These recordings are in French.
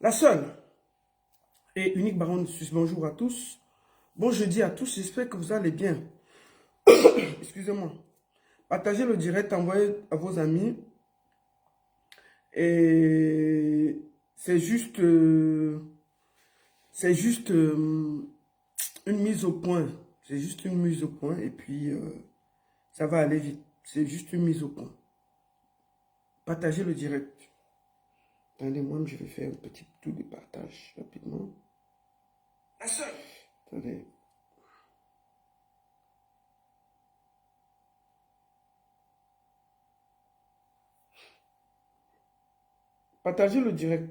La seule et unique baronne de Suisse, bonjour à tous. Bon jeudi à tous, j'espère que vous allez bien. Excusez-moi. Partagez le direct, envoyez à vos amis. Et c'est juste une mise au point. C'est juste une mise au point et puis ça va aller vite. C'est juste une mise au point. Partagez le direct. Attendez, moi je vais faire un petit tour de partage rapidement. La seule. Attendez. Partagez le direct.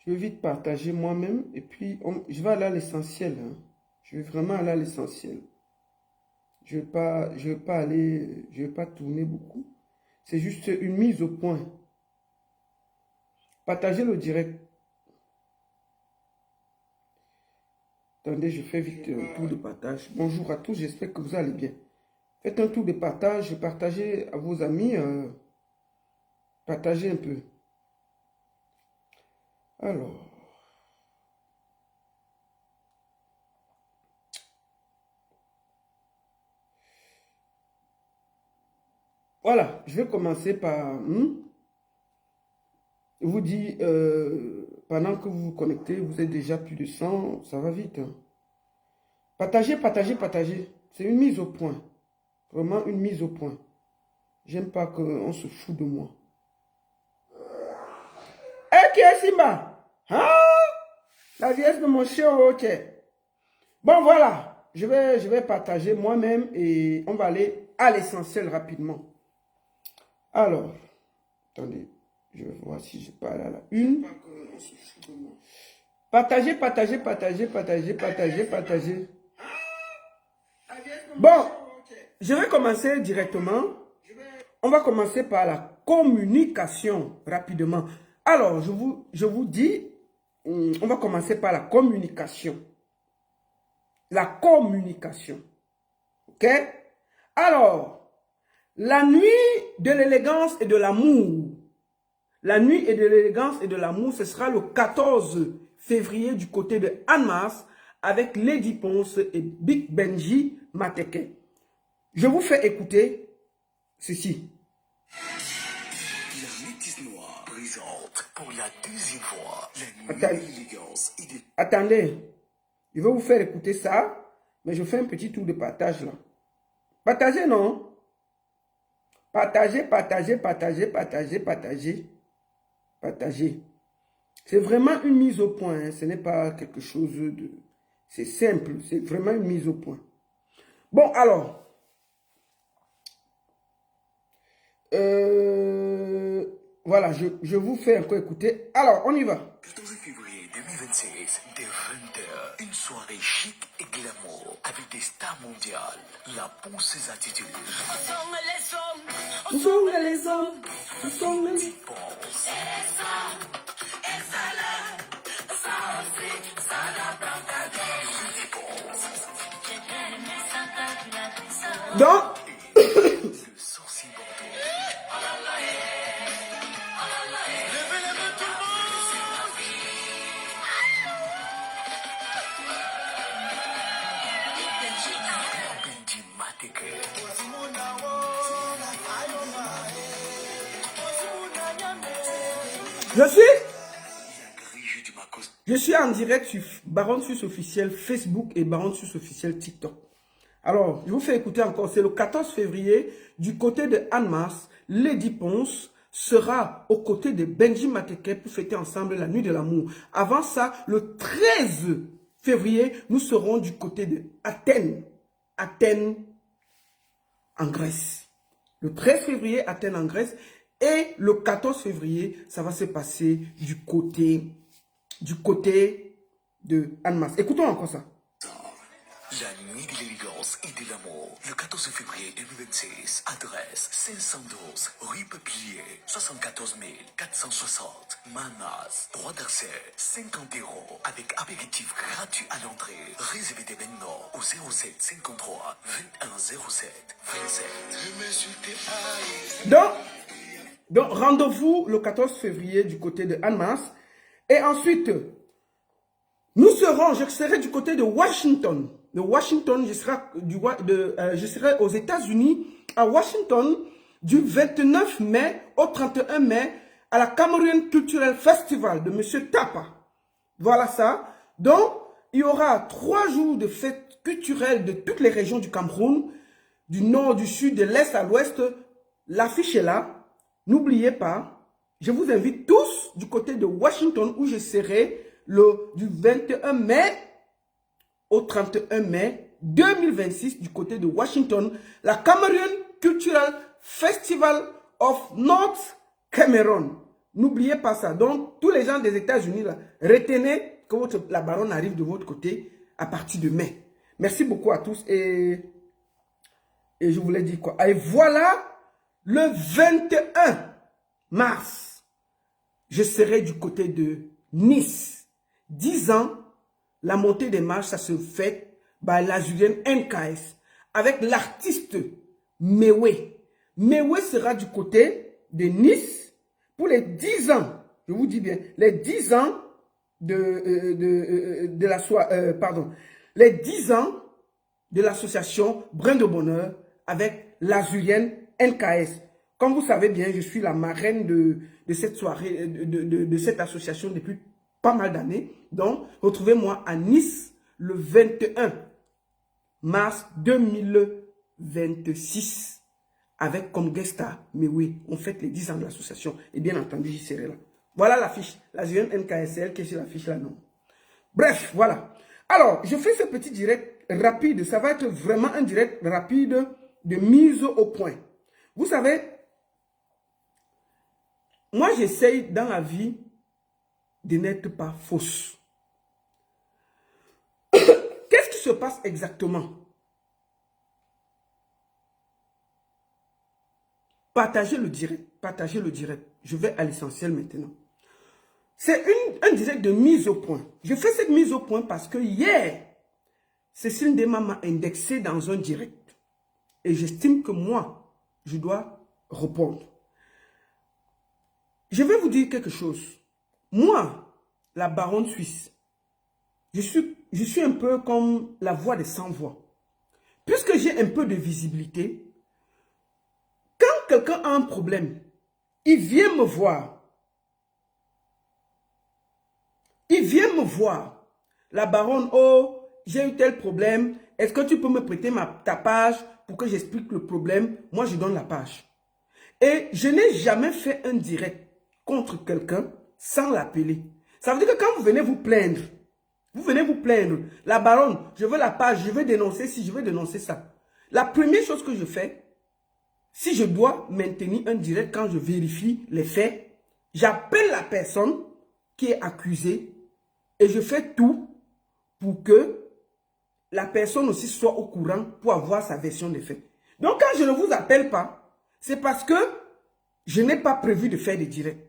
Je vais vite partager moi-même et puis je vais aller à l'essentiel. Hein. Je vais vraiment aller à l'essentiel. Je vais pas tourner beaucoup. C'est juste une mise au point. Partagez le direct. Attendez, je fais vite un tour de partage. Bonjour à tous, j'espère que vous allez bien. Faites un tour de partage, partagez à vos amis, partagez un peu. Alors, voilà, je vais commencer par vous dire, pendant que vous vous connectez, vous êtes déjà plus de 100, ça va vite. Hein. Partagez, partagez, partagez. C'est une mise au point. Vraiment une mise au point. J'aime pas qu'on se fout de moi. Eh, qui est Simba? Hein? La vieille de mon chien, ok. Bon, voilà. Je vais partager moi-même et on va aller à l'essentiel rapidement. Alors, attendez. Je vais voir si je parle à la une. Partagez, partagez, partagez, partagez, partagez, partagez. Bon, je vais commencer directement. On va commencer par la communication rapidement. Alors, je vous dis, on va commencer par la communication. La communication. OK? Alors, la nuit de l'élégance et de l'amour. La nuit et de l'élégance et de l'amour, ce sera le 14 février du côté de Anmas avec Lady Ponce et Big Benji Mateke. Je vous fais écouter ceci. La métisse noire présente pour la deuxième fois la nuit de l'élégance et de... Attendez, je vais vous faire écouter ça, mais je fais un petit tour de partage là. Partagez, non? Partagez, partagez, partagez, partagez, partagez, partagez. C'est vraiment une mise au point, hein. Ce n'est pas quelque chose de... C'est simple, c'est vraiment une mise au point. Bon, alors... voilà, je vous fais encore écouter. Alors, on y va. 14 février 2026, dès 20h, une soirée chic et glamour avec des stars mondiales. La Ponce's attitude. Où sont les hommes? Où sont les... Ponce. Donc, Le sorcier Bordeaux. Benji Mateke. je suis en direct sur Baron Suisse officiel Facebook et Baron Suisse officiel TikTok. Alors, je vous fais écouter encore. C'est le 14 février, du côté de Anmas, Lady Ponce sera aux côtés de Benji Mateke pour fêter ensemble la nuit de l'amour. Avant ça, le 13 février, nous serons du côté de Athènes. Athènes, en Grèce. Le 13 février, Athènes en Grèce. Et le 14 février, ça va se passer du côté de Annemasse. Écoutons encore ça. La nuit de l'élégance et de l'amour, le 14 février 2026, adresse 512, rue Peuplier, 74 460, Manas, droit d'accès, 50 €, avec apéritif gratuit à l'entrée. Réservez dès maintenant au 07 53 21 07 27. Donc, Donc, rendez-vous le 14 février du côté de Annemasse. Et ensuite, je serai du côté de Washington. De Washington, je serai aux États-Unis, à Washington, du 29 mai au 31 mai, à la Cameroon Cultural Festival de M. Tapa. Voilà ça. Donc, il y aura 3 jours de fêtes culturelles de toutes les régions du Cameroun, du nord, du sud, de l'est à l'ouest. L'affiche est là. N'oubliez pas, je vous invite tous du côté de Washington où je serai du 21 mai au 31 mai 2026 du côté de Washington, la Cameroon Cultural Festival of North Cameroon. N'oubliez pas ça. Donc, tous les gens des États-Unis, retenez que la baronne arrive de votre côté à partir de mai. Merci beaucoup à tous et je voulais dire quoi. Et voilà, le 21 mars, je serai du côté de Nice. 10 ans, la montée des marches, ça se fait par l'Azurienne NKS avec l'artiste Mewe. Mewe sera du côté de Nice pour les 10 ans, je vous dis bien, les 10 ans les 10 ans de l'association Brin de Bonheur avec l'Azurienne NKS. Comme vous savez bien, je suis la marraine de cette soirée, de cette association depuis pas mal d'années. Donc, retrouvez-moi à Nice le 21 mars 2026 avec comme guest star, mais oui, on fête les 10 ans de l'association et bien entendu, j'y serai là. Voilà l'affiche, l'Azurienne NKSL qui est sur l'affiche là, non. Bref, voilà. Alors, je fais ce petit direct rapide, ça va être vraiment un direct rapide de mise au point. Vous savez, moi j'essaye dans la vie de n'être pas fausse. Qu'est-ce qui se passe exactement? Partagez le direct, partagez le direct. Je vais à l'essentiel maintenant. C'est un direct de mise au point. Je fais cette mise au point parce que hier, Cécile Ndema m'a indexé dans un direct. Et j'estime que moi, je dois répondre. Je vais vous dire quelque chose. Moi, la baronne suisse, je suis un peu comme la voix des sans-voix. Puisque j'ai un peu de visibilité, quand quelqu'un a un problème, il vient me voir. Il vient me voir. La baronne, oh, j'ai eu tel problème. Est-ce que tu peux me prêter ta page pour que j'explique le problème? Moi, je donne la page. Et je n'ai jamais fait un direct contre quelqu'un sans l'appeler. Ça veut dire que quand vous venez vous plaindre, la baronne, je veux la page, je veux dénoncer ci, je veux dénoncer ça. La première chose que je fais, si je dois maintenir un direct quand je vérifie les faits, j'appelle la personne qui est accusée et je fais tout pour que la personne aussi soit au courant pour avoir sa version des faits. Donc quand je ne vous appelle pas, c'est parce que je n'ai pas prévu de faire des directs.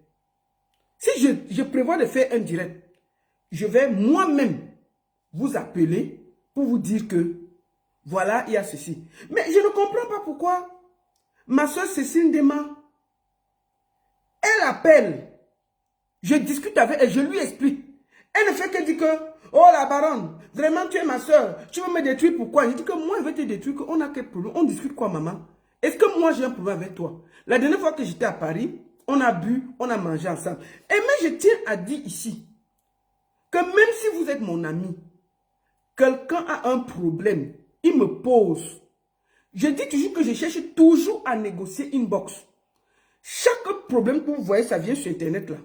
Si je prévois de faire un direct, je vais moi-même vous appeler pour vous dire que voilà, il y a ceci. Mais je ne comprends pas pourquoi ma soeur Cécile Ndema, elle appelle, je discute avec elle, je lui explique. Elle ne fait que dire que, oh la baronne, vraiment tu es ma soeur, tu veux me détruire pourquoi? Je dis que moi je vais te détruire, on a quel problème? On discute quoi maman? Est-ce que moi j'ai un problème avec toi? La dernière fois que j'étais à Paris, on a bu, on a mangé ensemble. Et mais je tiens à dire ici, que même si vous êtes mon ami, quelqu'un a un problème, il me pose. Je dis toujours que je cherche toujours à négocier inbox. Chaque problème que vous voyez, ça vient sur Internet là.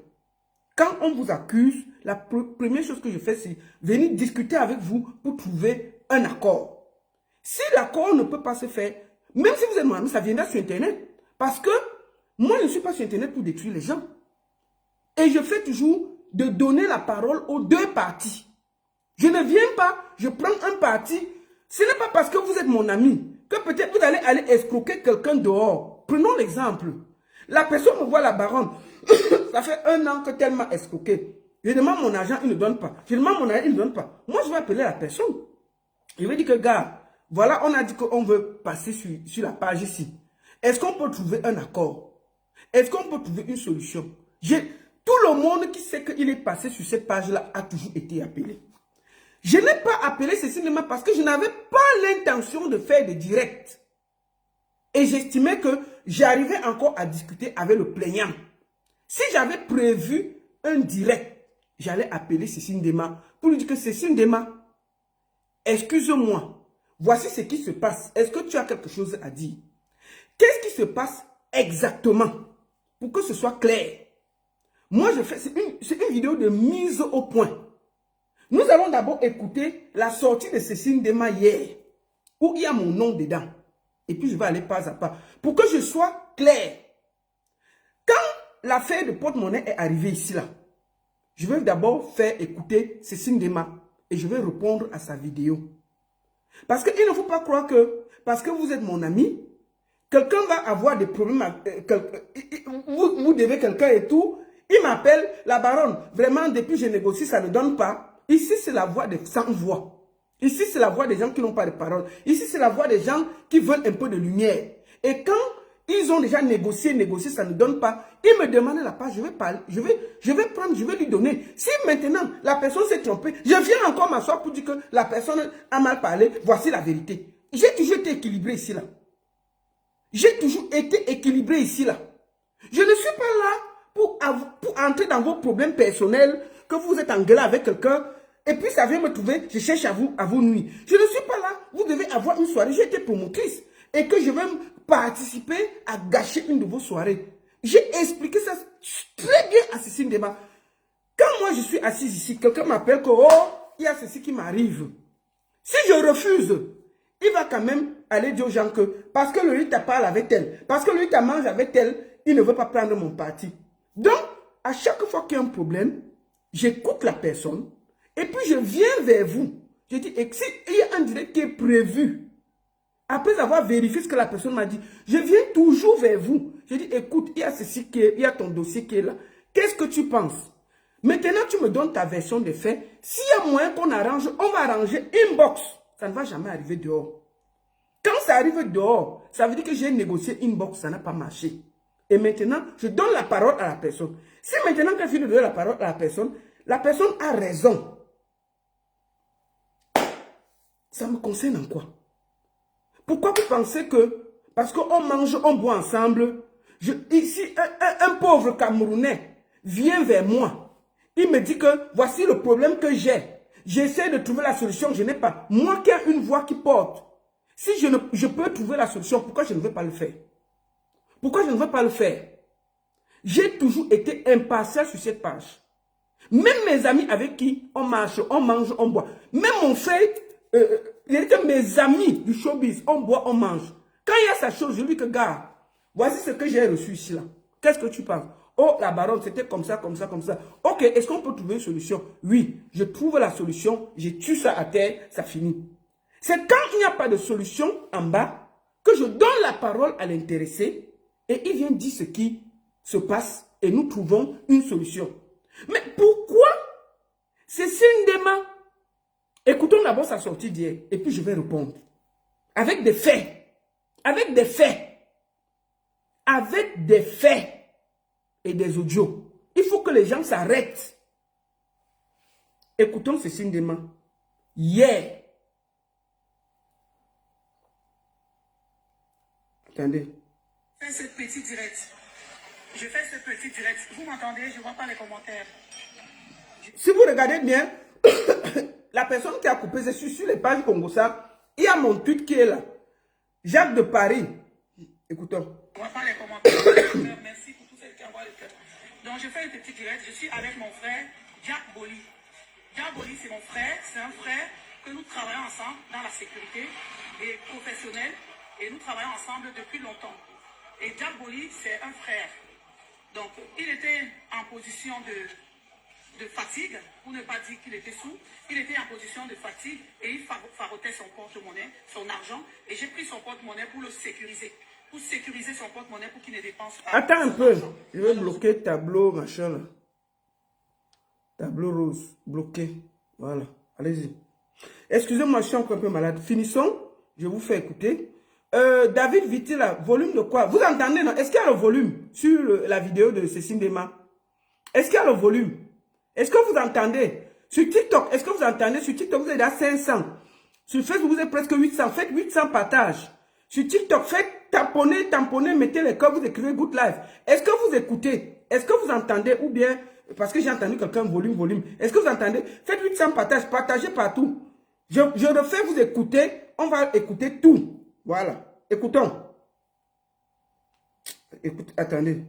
Quand on vous accuse, la première chose que je fais, c'est venir discuter avec vous pour trouver un accord. Si l'accord ne peut pas se faire, même si vous êtes mon ami, ça viendra sur Internet. Parce que moi, je ne suis pas sur Internet pour détruire les gens. Et je fais toujours de donner la parole aux deux parties. Je ne viens pas, je prends un parti. Ce n'est pas parce que vous êtes mon ami que peut-être vous allez aller escroquer quelqu'un dehors. Prenons l'exemple. La personne me voit la baronne. Ça fait 1 an que tel m'a escroqué. Je demande mon argent, il ne donne pas. Je demande mon argent, il ne donne pas. Moi, je vais appeler la personne. Je vais dire que, gars, voilà, on a dit qu'on veut passer sur la page ici. Est-ce qu'on peut trouver un accord? Est-ce qu'on peut trouver une solution? Tout le monde qui sait qu'il est passé sur cette page-là a toujours été appelé. Je n'ai pas appelé Cécile Ndema parce que je n'avais pas l'intention de faire des directs. Et j'estimais que j'arrivais encore à discuter avec le plaignant. Si j'avais prévu un direct, j'allais appeler Cécile Ndema pour lui dire que Cécile Ndema, excuse-moi, voici ce qui se passe. Est-ce que tu as quelque chose à dire? Qu'est-ce qui se passe exactement? Pour que ce soit clair. Moi, c'est une vidéo de mise au point. Nous allons d'abord écouter la sortie de Cécile Ndema hier, où il y a mon nom dedans. Et puis, je vais aller pas à pas. Pour que je sois clair. Quand l'affaire de porte-monnaie est arrivée ici, là, je vais d'abord faire écouter Cécile Ndema et je vais répondre à sa vidéo. Parce qu'il ne faut pas croire que, parce que vous êtes mon ami, quelqu'un va avoir des problèmes, vous devez quelqu'un et tout. Il m'appelle, la baronne, vraiment, depuis que je négocie, ça ne donne pas. Ici, c'est la voix des sans-voix. Ici, c'est la voix des gens qui n'ont pas de parole. Ici, c'est la voix des gens qui veulent un peu de lumière. Et quand ils ont déjà négocié, ça ne donne pas, ils me demandent la page, je vais parler, je vais prendre, je vais lui donner. Si maintenant, la personne s'est trompée, je viens encore m'asseoir pour dire que la personne a mal parlé, voici la vérité. J'ai toujours été équilibré ici, là. J'ai toujours été équilibré ici, là. Je ne suis pas là pour entrer dans vos problèmes personnels, que vous êtes en gueule avec quelqu'un, et puis ça vient me trouver, je cherche à vous nuire. Je ne suis pas là, vous devez avoir une soirée, j'ai été promotrice, et que je vais participer à gâcher une de vos soirées. J'ai expliqué ça très bien à Cécile Ndema. Quand moi je suis assise ici, quelqu'un m'appelle que, oh, il y a ceci qui m'arrive. Si je refuse, il va quand même aller dire aux gens que, parce que lui t'a parlé avec elle, parce que lui t'a mangé avec elle, il ne veut pas prendre mon parti. Donc, à chaque fois qu'il y a un problème, j'écoute la personne, et puis je viens vers vous. Je dis, et si il y a un direct qui est prévu, après avoir vérifié ce que la personne m'a dit, je viens toujours vers vous. Je dis, écoute, il y a ceci il y a ton dossier qui est là. Qu'est-ce que tu penses? Maintenant, tu me donnes ta version des faits. S'il y a moyen qu'on arrange, on va arranger inbox. Ça ne va jamais arriver dehors. Quand ça arrive dehors, ça veut dire que j'ai négocié inbox, ça n'a pas marché. Et maintenant, je donne la parole à la personne. Si maintenant, quand je finis de donner la parole à la personne a raison. Ça me concerne en quoi? Pourquoi vous pensez que, parce qu'on mange, on boit ensemble, ici, un pauvre Camerounais vient vers moi. Il me dit que voici le problème que j'ai. J'essaie de trouver la solution, je n'ai pas. Moi qui ai une voix qui porte, si je peux trouver la solution, pourquoi je ne veux pas le faire? Pourquoi je ne veux pas le faire? J'ai toujours été impartial sur cette page. Même mes amis avec qui on marche, on mange, on boit. Même mon frère, il dit que mes amis du showbiz, on boit, on mange. Quand il y a sa chose, je lui dis que gars, voici ce que j'ai reçu ici là. Qu'est-ce que tu penses? Oh, la baronne, c'était comme ça, comme ça, comme ça. Ok, est-ce qu'on peut trouver une solution? Oui, je trouve la solution, je tue ça à terre, ça finit. C'est quand il n'y a pas de solution en bas que je donne la parole à l'intéressé et il vient dire ce qui se passe et nous trouvons une solution. Mais pourquoi Cécile Ndema? Écoutons d'abord sa sortie d'hier et puis je vais répondre. Avec des faits. Avec des faits. Avec des faits et des audios. Il faut que les gens s'arrêtent. Écoutons Cécile Ndema. Hier. Attendez. Je fais ce petit direct. Je fais ce petit direct. Vous m'entendez? Je ne vois pas les commentaires. Si vous regardez bien, la personne qui a coupé, c'est sur les pages Congo ça. Il y a mon tweet qui est là. Jacques de Paris. Écoutons. Je ne vois pas les commentaires. Merci pour tous ceux qui envoient le cœur. Donc je fais un petit direct. Je suis avec mon frère Jack Boli. Jack Boli, c'est mon frère. C'est un frère que nous travaillons ensemble dans la sécurité et professionnelle. Et nous travaillons ensemble depuis longtemps. Et Jack Boli, c'est un frère. Donc, il était en position de fatigue, pour ne pas dire qu'il était sous. Il était en position de fatigue et il farotait son porte-monnaie, son argent. Et j'ai pris son porte-monnaie pour le sécuriser. Pour sécuriser son porte-monnaie pour qu'il ne dépense pas. Attends un peu. Je vais bloquer tableau, machin là. Tableau rose. Bloqué. Voilà. Allez-y. Excusez-moi, je suis encore un peu malade. Finissons. Je vous fais écouter. David Vitila, volume de quoi? Vous entendez, non? Est-ce qu'il y a le volume sur la vidéo de Cécile Dema? Est-ce qu'il y a le volume? Est-ce que vous entendez? Sur TikTok, est-ce que vous entendez? Sur TikTok, vous êtes à 500. Sur Facebook, vous êtes presque 800. Faites 800 partages. Sur TikTok, faites tamponner, mettez les cœurs, vous écrivez Good Life. Est-ce que vous écoutez? Est-ce que vous entendez? Ou bien, parce que j'ai entendu quelqu'un, volume. Est-ce que vous entendez? Faites 800 partages, partagez partout. Je refais vous écouter. On va écouter tout. Voilà. Écoutons. Écoute, attendez.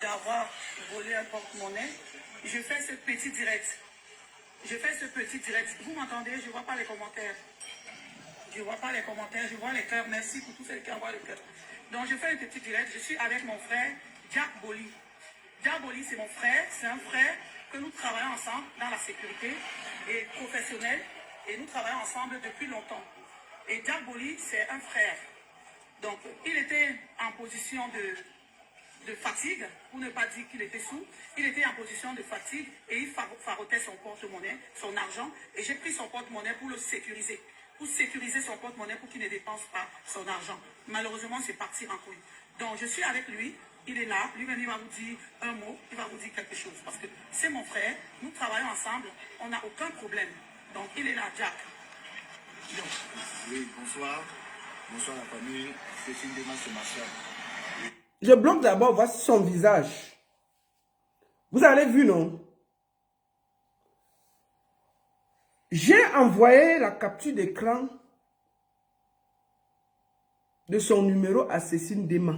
D'avoir volé un porte-monnaie, je fais ce petit direct. Vous m'entendez? Je ne vois pas les commentaires. Je vois les cœurs. Merci pour tous ceux qui envoient les cœurs. Donc, je fais un petit direct. Je suis avec mon frère, Jack Boli. Jack Boli, c'est mon frère. C'est un frère que nous travaillons ensemble dans la sécurité et professionnelle. Et nous travaillons ensemble depuis longtemps. Et Jack Boli, c'est un frère. Donc, il était en position de fatigue, pour ne pas dire qu'il était sous. Il était en position de fatigue et il farotait son porte-monnaie, son argent. Et j'ai pris son porte-monnaie pour le sécuriser. Pour sécuriser son porte-monnaie pour qu'il ne dépense pas son argent. Malheureusement, c'est parti en couille. Donc, je suis avec lui. Il est là. Lui-même, il va vous dire un mot. Il va vous dire quelque chose. Parce que c'est mon frère. Nous travaillons ensemble. On n'a aucun problème. Donc, il est là, Jack. Oui, bonsoir. Bonsoir la famille. Cécile Dema, c'est ma soeur. Je bloque d'abord, voici son visage. Vous avez vu, non? J'ai envoyé la capture d'écran de son numéro à Cécile Dema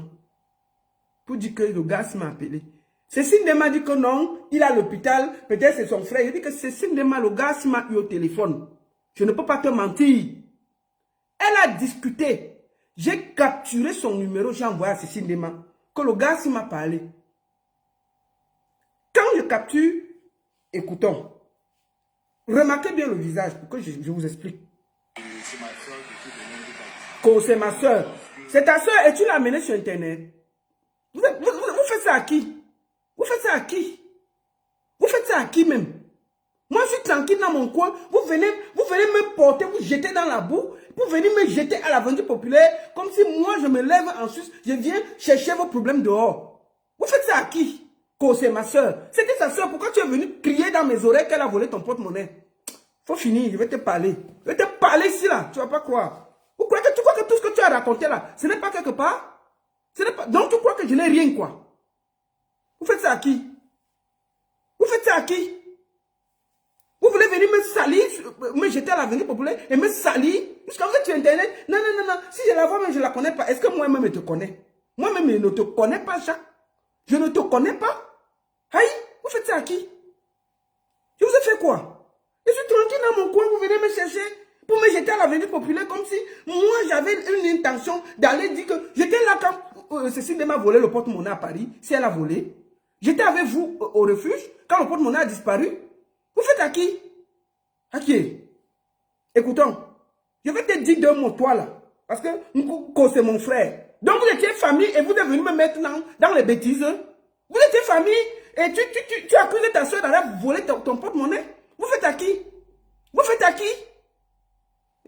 pour dire que le gars m'a appelé. Cécile Dema dit que non, il est à l'hôpital, peut-être c'est son frère. Il dit que Cécile Dema, le gars m'a eu au téléphone. Je ne peux pas te mentir. Elle a discuté. J'ai capturé son numéro, j'ai envoyé à Cécile Dema. Que le gars m'a parlé. Quand je capture, écoutons. Remarquez bien le visage pour que je vous explique. C'est ma soeur depuis de longues années. C'est ma soeur. C'est ta soeur et tu l'as amenée sur Internet. Vous faites ça à qui? Vous faites ça à qui? Vous faites ça à qui même? Moi, je suis tranquille dans mon coin. Vous venez me porter, vous jeter dans la boue. Vous venez me jeter à l'avenue populaire. Comme si moi, je me lève en Suisse. Je viens chercher vos problèmes dehors. Vous faites ça à qui? C'est ma soeur. C'était sa soeur. Pourquoi tu es venu crier dans mes oreilles qu'elle a volé ton porte-monnaie? Faut finir. Je vais te parler. Je vais te parler ici, là. Tu vas pas croire. Tu crois que tout ce que tu as raconté, là, ce n'est pas quelque part? Ce n'est pas... Donc, tu crois que je n'ai rien, quoi? Vous faites ça à qui? Vous faites ça à qui? Vous voulez venir me salir, me jeter à l'avenue populaire et me salir jusqu'à vous êtes sur Internet? Non. Si je la vois, mais je ne la connais pas. Est-ce que moi-même, je te connais? Moi-même, je ne te connais pas, Jacques. Je ne te connais pas. Aïe, vous faites ça à qui? Je vous ai fait quoi? Je suis tranquille dans mon coin, vous venez me chercher pour me jeter à l'avenue populaire comme si moi, j'avais une intention d'aller dire que j'étais là quand Cécile Dema a volé le porte-monnaie à Paris, si elle a volé. J'étais avec vous au refuge quand le porte-monnaie a disparu. Vous faites à qui? À qui? Écoutons. Je vais te dire deux mots, toi là. Parce que c'est mon frère. Donc vous étiez famille et vous êtes venu me mettre dans les bêtises. Vous étiez famille et tu accuses ta soeur d'aller voler ton porte-monnaie. Vous faites à qui? Vous faites à qui?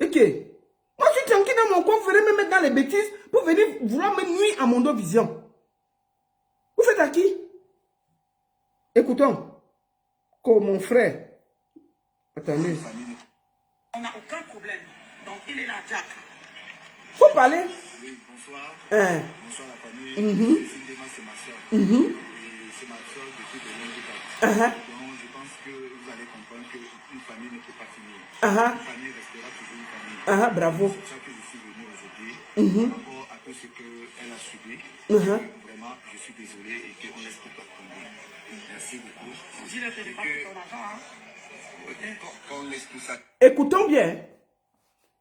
Ok. Moi je suis tranquille dans mon coin, vous venez me mettre dans les bêtises pour venir vouloir me nuire à mon dos vision. Vous faites à qui? Écoutons. Comme mon frère. Attendez. On n'a aucun problème. Donc, il est là, Jack. Faut parler. Oui, bonsoir. Bonsoir la famille. Cécile Dema, c'est ma soeur. Et c'est ma soeur depuis de longues années. Donc, je pense que vous allez comprendre qu'une famille ne peut pas finir. Une famille restera toujours une famille. Bravo. C'est pour ça que je suis venu aujourd'hui. Par rapport à tout ce qu'elle a subi. Vraiment, je suis désolé et qu'on laisse tout tomber. Merci beaucoup. Dis-le que je pas ton argent, hein. Qu'on laisse tout ça. Écoutons bien.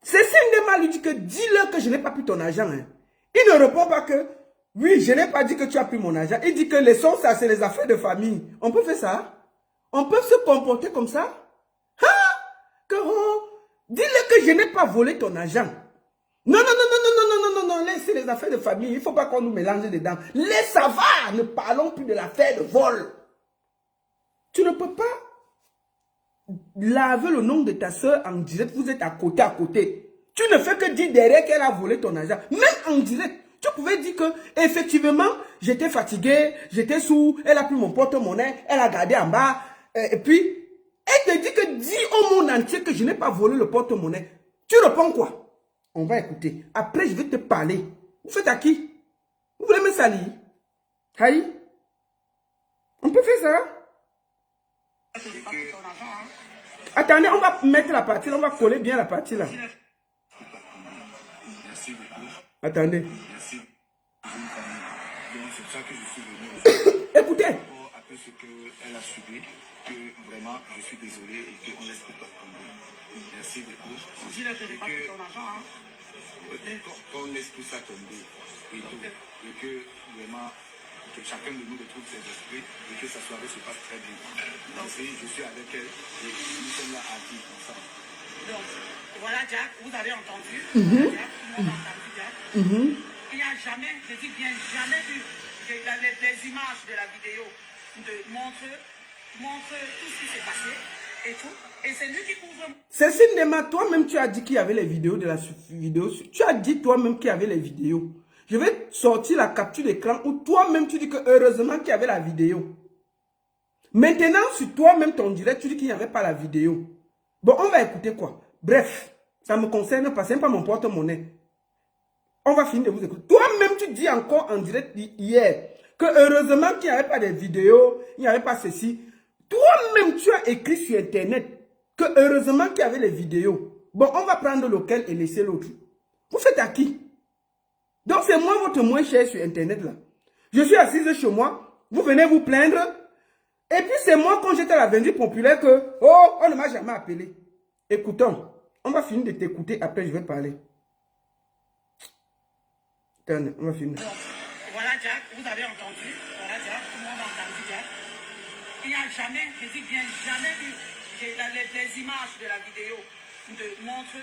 Cécile Dema lui dit que dis-leur que je n'ai pas pris ton argent. Hein. Il ne répond pas que oui, je n'ai pas dit que tu as pris mon argent. Il dit que laissons ça, c'est les affaires de famille. On peut faire ça? On peut se comporter comme ça? Dis-leur que je n'ai pas volé ton argent. Non, laissez les affaires de famille. Il ne faut pas qu'on nous mélange dedans. Laisse ça va. Ne parlons plus de l'affaire de vol. Tu ne peux pas laver le nom de ta soeur en direct, vous êtes à côté. Tu ne fais que dire derrière qu'elle a volé ton argent. Même en direct, tu pouvais dire que, effectivement, j'étais fatigué, j'étais sous, elle a pris mon porte-monnaie, elle a gardé en bas. Et puis, elle te dit que dis au monde entier que je n'ai pas volé le porte-monnaie. Tu réponds quoi? On va écouter. Après, je vais te parler. Vous faites à qui? Vous voulez me salir? Aïe? On peut faire ça? Attendez, on va mettre la partie là, on va coller bien la partie là. Merci beaucoup. Attendez. Merci. Donc c'est ça que je suis venu. Écoutez. Après ce qu'elle a subi, que vraiment je suis désolé et qu'on laisse tout tomber. Merci beaucoup. Qu'on laisse tout ça tomber et que vraiment que chacun de nous retrouve ses esprits et que sa soirée se passe très bien. Donc je suis avec elle et nous sommes là à vivre ensemble. Donc voilà Jack, vous avez entendu. Jack, tout le monde a entendu Jack. Il n'y a jamais, je dis bien jamais vu les images de la vidéo montre tout ce qui s'est passé et tout. Et c'est lui qui couvre. Cécile Ndema, toi-même tu as dit qu'il y avait les vidéos de la vidéo. Tu as dit toi-même qu'il y avait les vidéos. Je vais sortir la capture d'écran où toi-même tu dis que heureusement qu'il y avait la vidéo. Maintenant, sur toi-même ton direct, tu dis qu'il n'y avait pas la vidéo. Bon, on va écouter quoi? Bref, ça me concerne pas, c'est pas mon porte-monnaie. On va finir de vous écouter. Toi-même, tu dis encore en direct hier que heureusement qu'il n'y avait pas de vidéos, il n'y avait pas ceci. Toi-même, tu as écrit sur Internet que heureusement qu'il y avait les vidéos. Bon, on va prendre lequel et laisser l'autre. Vous faites à qui? Donc, c'est moi votre moins cher sur Internet là. Je suis assise chez moi, vous venez vous plaindre. Et puis, c'est moi quand j'étais à la Vendue populaire que, oh, on ne m'a jamais appelé. Écoutons, on va finir de t'écouter, après je vais parler. Attendez, on va finir. Donc, voilà Jack, vous avez entendu. Voilà Jack, tout le monde a entendu Jack. Il n'y a jamais, je dis bien jamais vu les images de la vidéo montre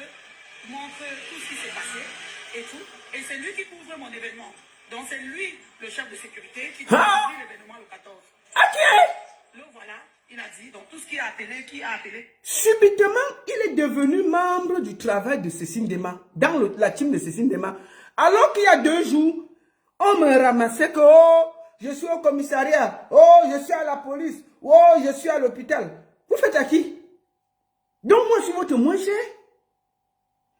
tout ce qui s'est passé et tout. Et c'est lui qui couvre mon événement. Donc c'est lui, le chef de sécurité, qui couvre l'événement le 14. Le voilà, il a dit, donc tout ce qui a appelé. Subitement, il est devenu membre du travail de Cécile Ndema, dans la team de Cécile Ndema. Alors qu'il y a 2 jours, on me ramassait que, oh, je suis au commissariat, oh, je suis à la police, oh, je suis à l'hôpital. Vous faites à qui? Donc moi, je suis votre moins cher.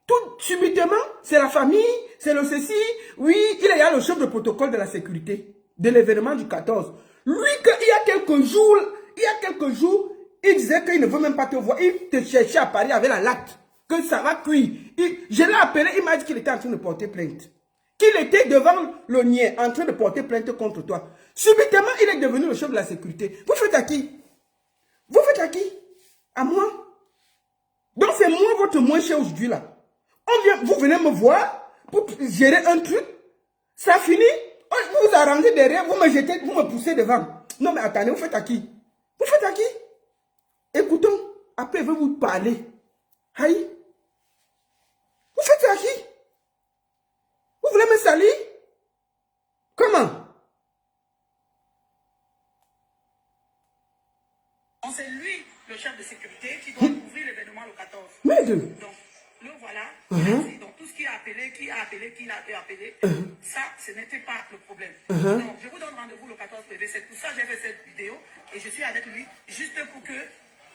Tout subitement, c'est la famille, c'est le ceci. Oui, il y a le chef de protocole de la sécurité de l'événement du 14. Lui, il y a quelques jours, il disait qu'il ne veut même pas te voir. Il te cherchait à Paris avec la latte, que ça va cuire. Je l'ai appelé, il m'a dit qu'il était en train de porter plainte. Qu'il était devant le niais en train de porter plainte contre toi. Subitement, il est devenu le chef de la sécurité. Vous faites à qui? Vous faites à qui? À moi. Donc c'est moi votre moins cher aujourd'hui là. Vous venez me voir pour gérer un truc. Ça finit. Vous vous arrangez derrière, vous me jetez, vous me poussez devant. Non mais attendez, vous faites à qui? Vous faites à qui? Écoutons. Après, je vais vous parler. Aïe. Vous faites à qui? Vous voulez me salir? Comment? C'est lui, le chef de sécurité, qui doit couvrir l'événement le 14. Mais donc, le voilà. Donc, tout ce qui a appelé, ça, ce n'était pas le problème. Donc, je vous donne rendez-vous le 14 février. C'est pour ça que j'ai fait cette vidéo. Et je suis avec lui, juste pour que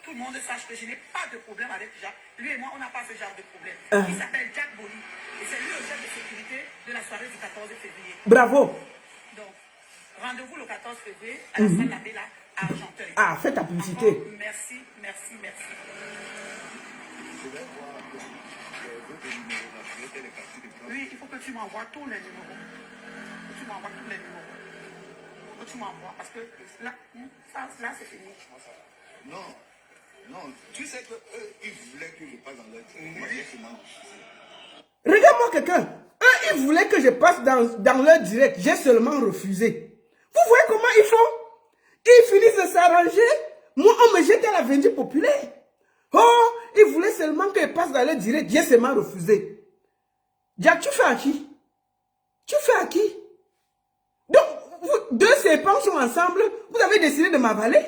tout le monde sache que je n'ai pas de problème avec Jack. Lui et moi, on n'a pas ce genre de problème. Il s'appelle Jack Boli. Et c'est lui le chef de sécurité de la soirée du 14 février. Bravo. Donc, rendez-vous le 14 février à la salle Labella à Argenteuil. Ah, faites ta publicité. Encore, merci. Oui, il faut que tu m'envoies tous les numéros. Tu m'envoies parce que là, c'est fini. Non, tu sais que eux, ils voulaient que je passe dans leur truc. Moi, j'ai seulement refusé. Regarde-moi quelqu'un. Eux, ils voulaient que je passe dans leur direct. J'ai seulement refusé. Vous voyez comment ils font? Ils finissent de s'arranger. Moi, on me jette à la Vendue populaire. Oh, ils voulaient seulement que je passe dans leur direct. J'ai seulement refusé. Jack, tu fais à qui? Tu fais à qui? Donc, vous, 2 serpents sont ensemble. Vous avez décidé de m'avaler?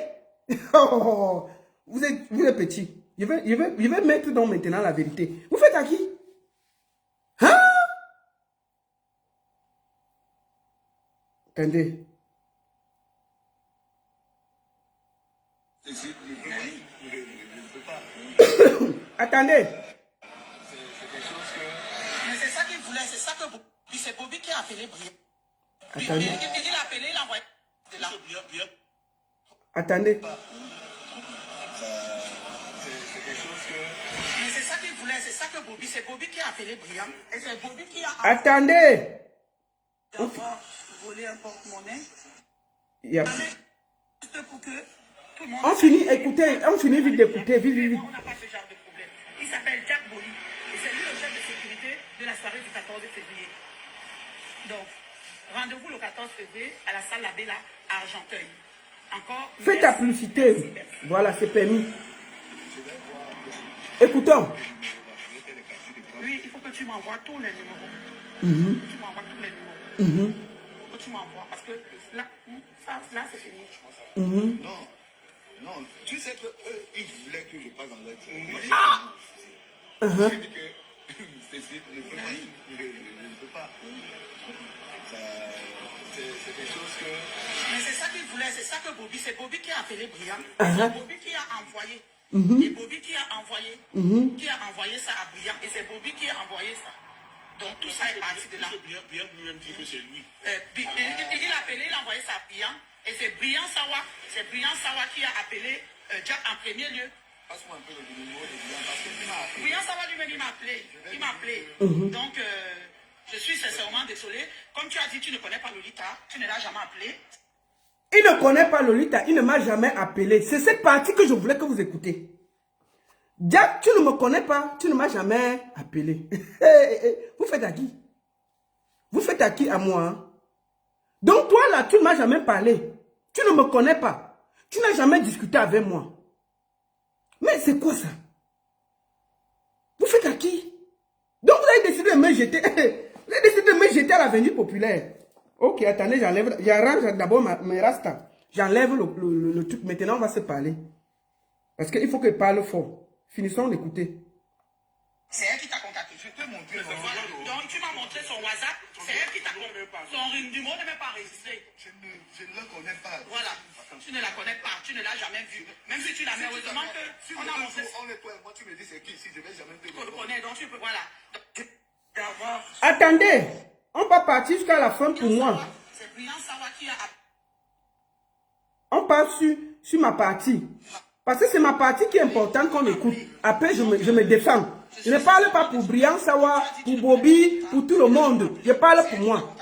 Oh, vous êtes petit. Je vais mettre donc maintenant la vérité. Vous faites à qui? Hein? Attendez. Attendez. Mais c'est ça qu'il voulait, c'est ça que c'est Bobby qui a appelé Brian. Attendez. Il a appelé, il a envoyé de là. Attendez. Mais c'est ça qu'il voulait, c'est ça que Bobby, c'est Bobby qui a appelé Brian. Et c'est Bobby qui a Attendez. d'avoir volé un porte-monnaie. Il y a... Juste pour que tout le monde... On finit, écoutez, on finit vite d'écouter, vite, vite, vite. On n'a pas ce genre de problème. Il s'appelle Jack Boli. Et c'est lui le chef de sécurité de la soirée du 14 février. Donc, rendez-vous le 14 février à la salle Labella à Argenteuil. Encore. Faites ta publicité. Voilà, c'est permis. Écoutons. Oui, il faut que tu m'envoies tous les numéros. Tu m'envoies tous les numéros. Il faut que tu m'envoies. Parce que là, c'est fini. Non, non, tu sais que eux, ils voulaient que je passe dans leur team. Moi, j'ai dit que Stéphie ne peut pas. Je ne peux pas. C'est des choses que... Mais c'est ça qu'il voulait, c'est ça que Bobby, c'est Bobby qui a appelé Brian. C'est Bobby qui a envoyé. Et Bobby qui a envoyé, ça à Brian. Et c'est Bobby qui a envoyé ça. Donc tout ça est parti de là. Bien lui-même dit que c'est lui. Il a appelé, il a envoyé ça à Brian. Et c'est Brian Sawa qui a appelé Jack en premier lieu. Passe-moi un peu le numéro de Brian parce qu'il m'a appelé. Brian Sawa lui-même, il m'a appelé. Donc, je suis sincèrement désolé. Comme tu as dit, tu ne connais pas Lolita, tu ne l'as jamais appelé. Il ne connaît pas Lolita, il ne m'a jamais appelé. C'est cette partie que je voulais que vous écoutez. Jack, tu ne me connais pas, tu ne m'as jamais appelé. Vous faites à qui? Vous faites à qui? À moi, hein? Donc toi là, tu ne m'as jamais parlé. Tu ne me connais pas. Tu n'as jamais discuté avec moi. Mais c'est quoi ça? Vous faites à qui? Donc vous avez décidé de me jeter. Vous avez décidé de me jeter à l'avenue populaire. Ok, attendez, j'arrange d'abord mes rastas. J'enlève le truc. Maintenant, on va se parler. Parce qu'il faut que je parle fort. Finissons d'écouter. C'est elle qui t'a contacté. Je t'ai montré mon Voilà. Donc tu m'as montré son WhatsApp. C'est elle qui t'a contacté. Son numéro n'est même pas enregistré. Je ne le connais pas. Voilà. Tu ne la connais pas. Tu ne l'as jamais vue. Même si tu l'as mis, heureusement que on a montré. On est toi et moi, tu me dis c'est qui si je vais jamais te Tu le connais, donc tu peux, voilà. D'avoir. Attendez, on va partir jusqu'à la fin pour moi. C'est Brian Sawa qui a. On part sur ma partie. Parce que c'est ma partie qui est importante qu'on écoute. Après, je me défends. Je ne parle pas pour Brian Sawa, pour Bobby, pour tout le monde. Je parle pour moi. Donc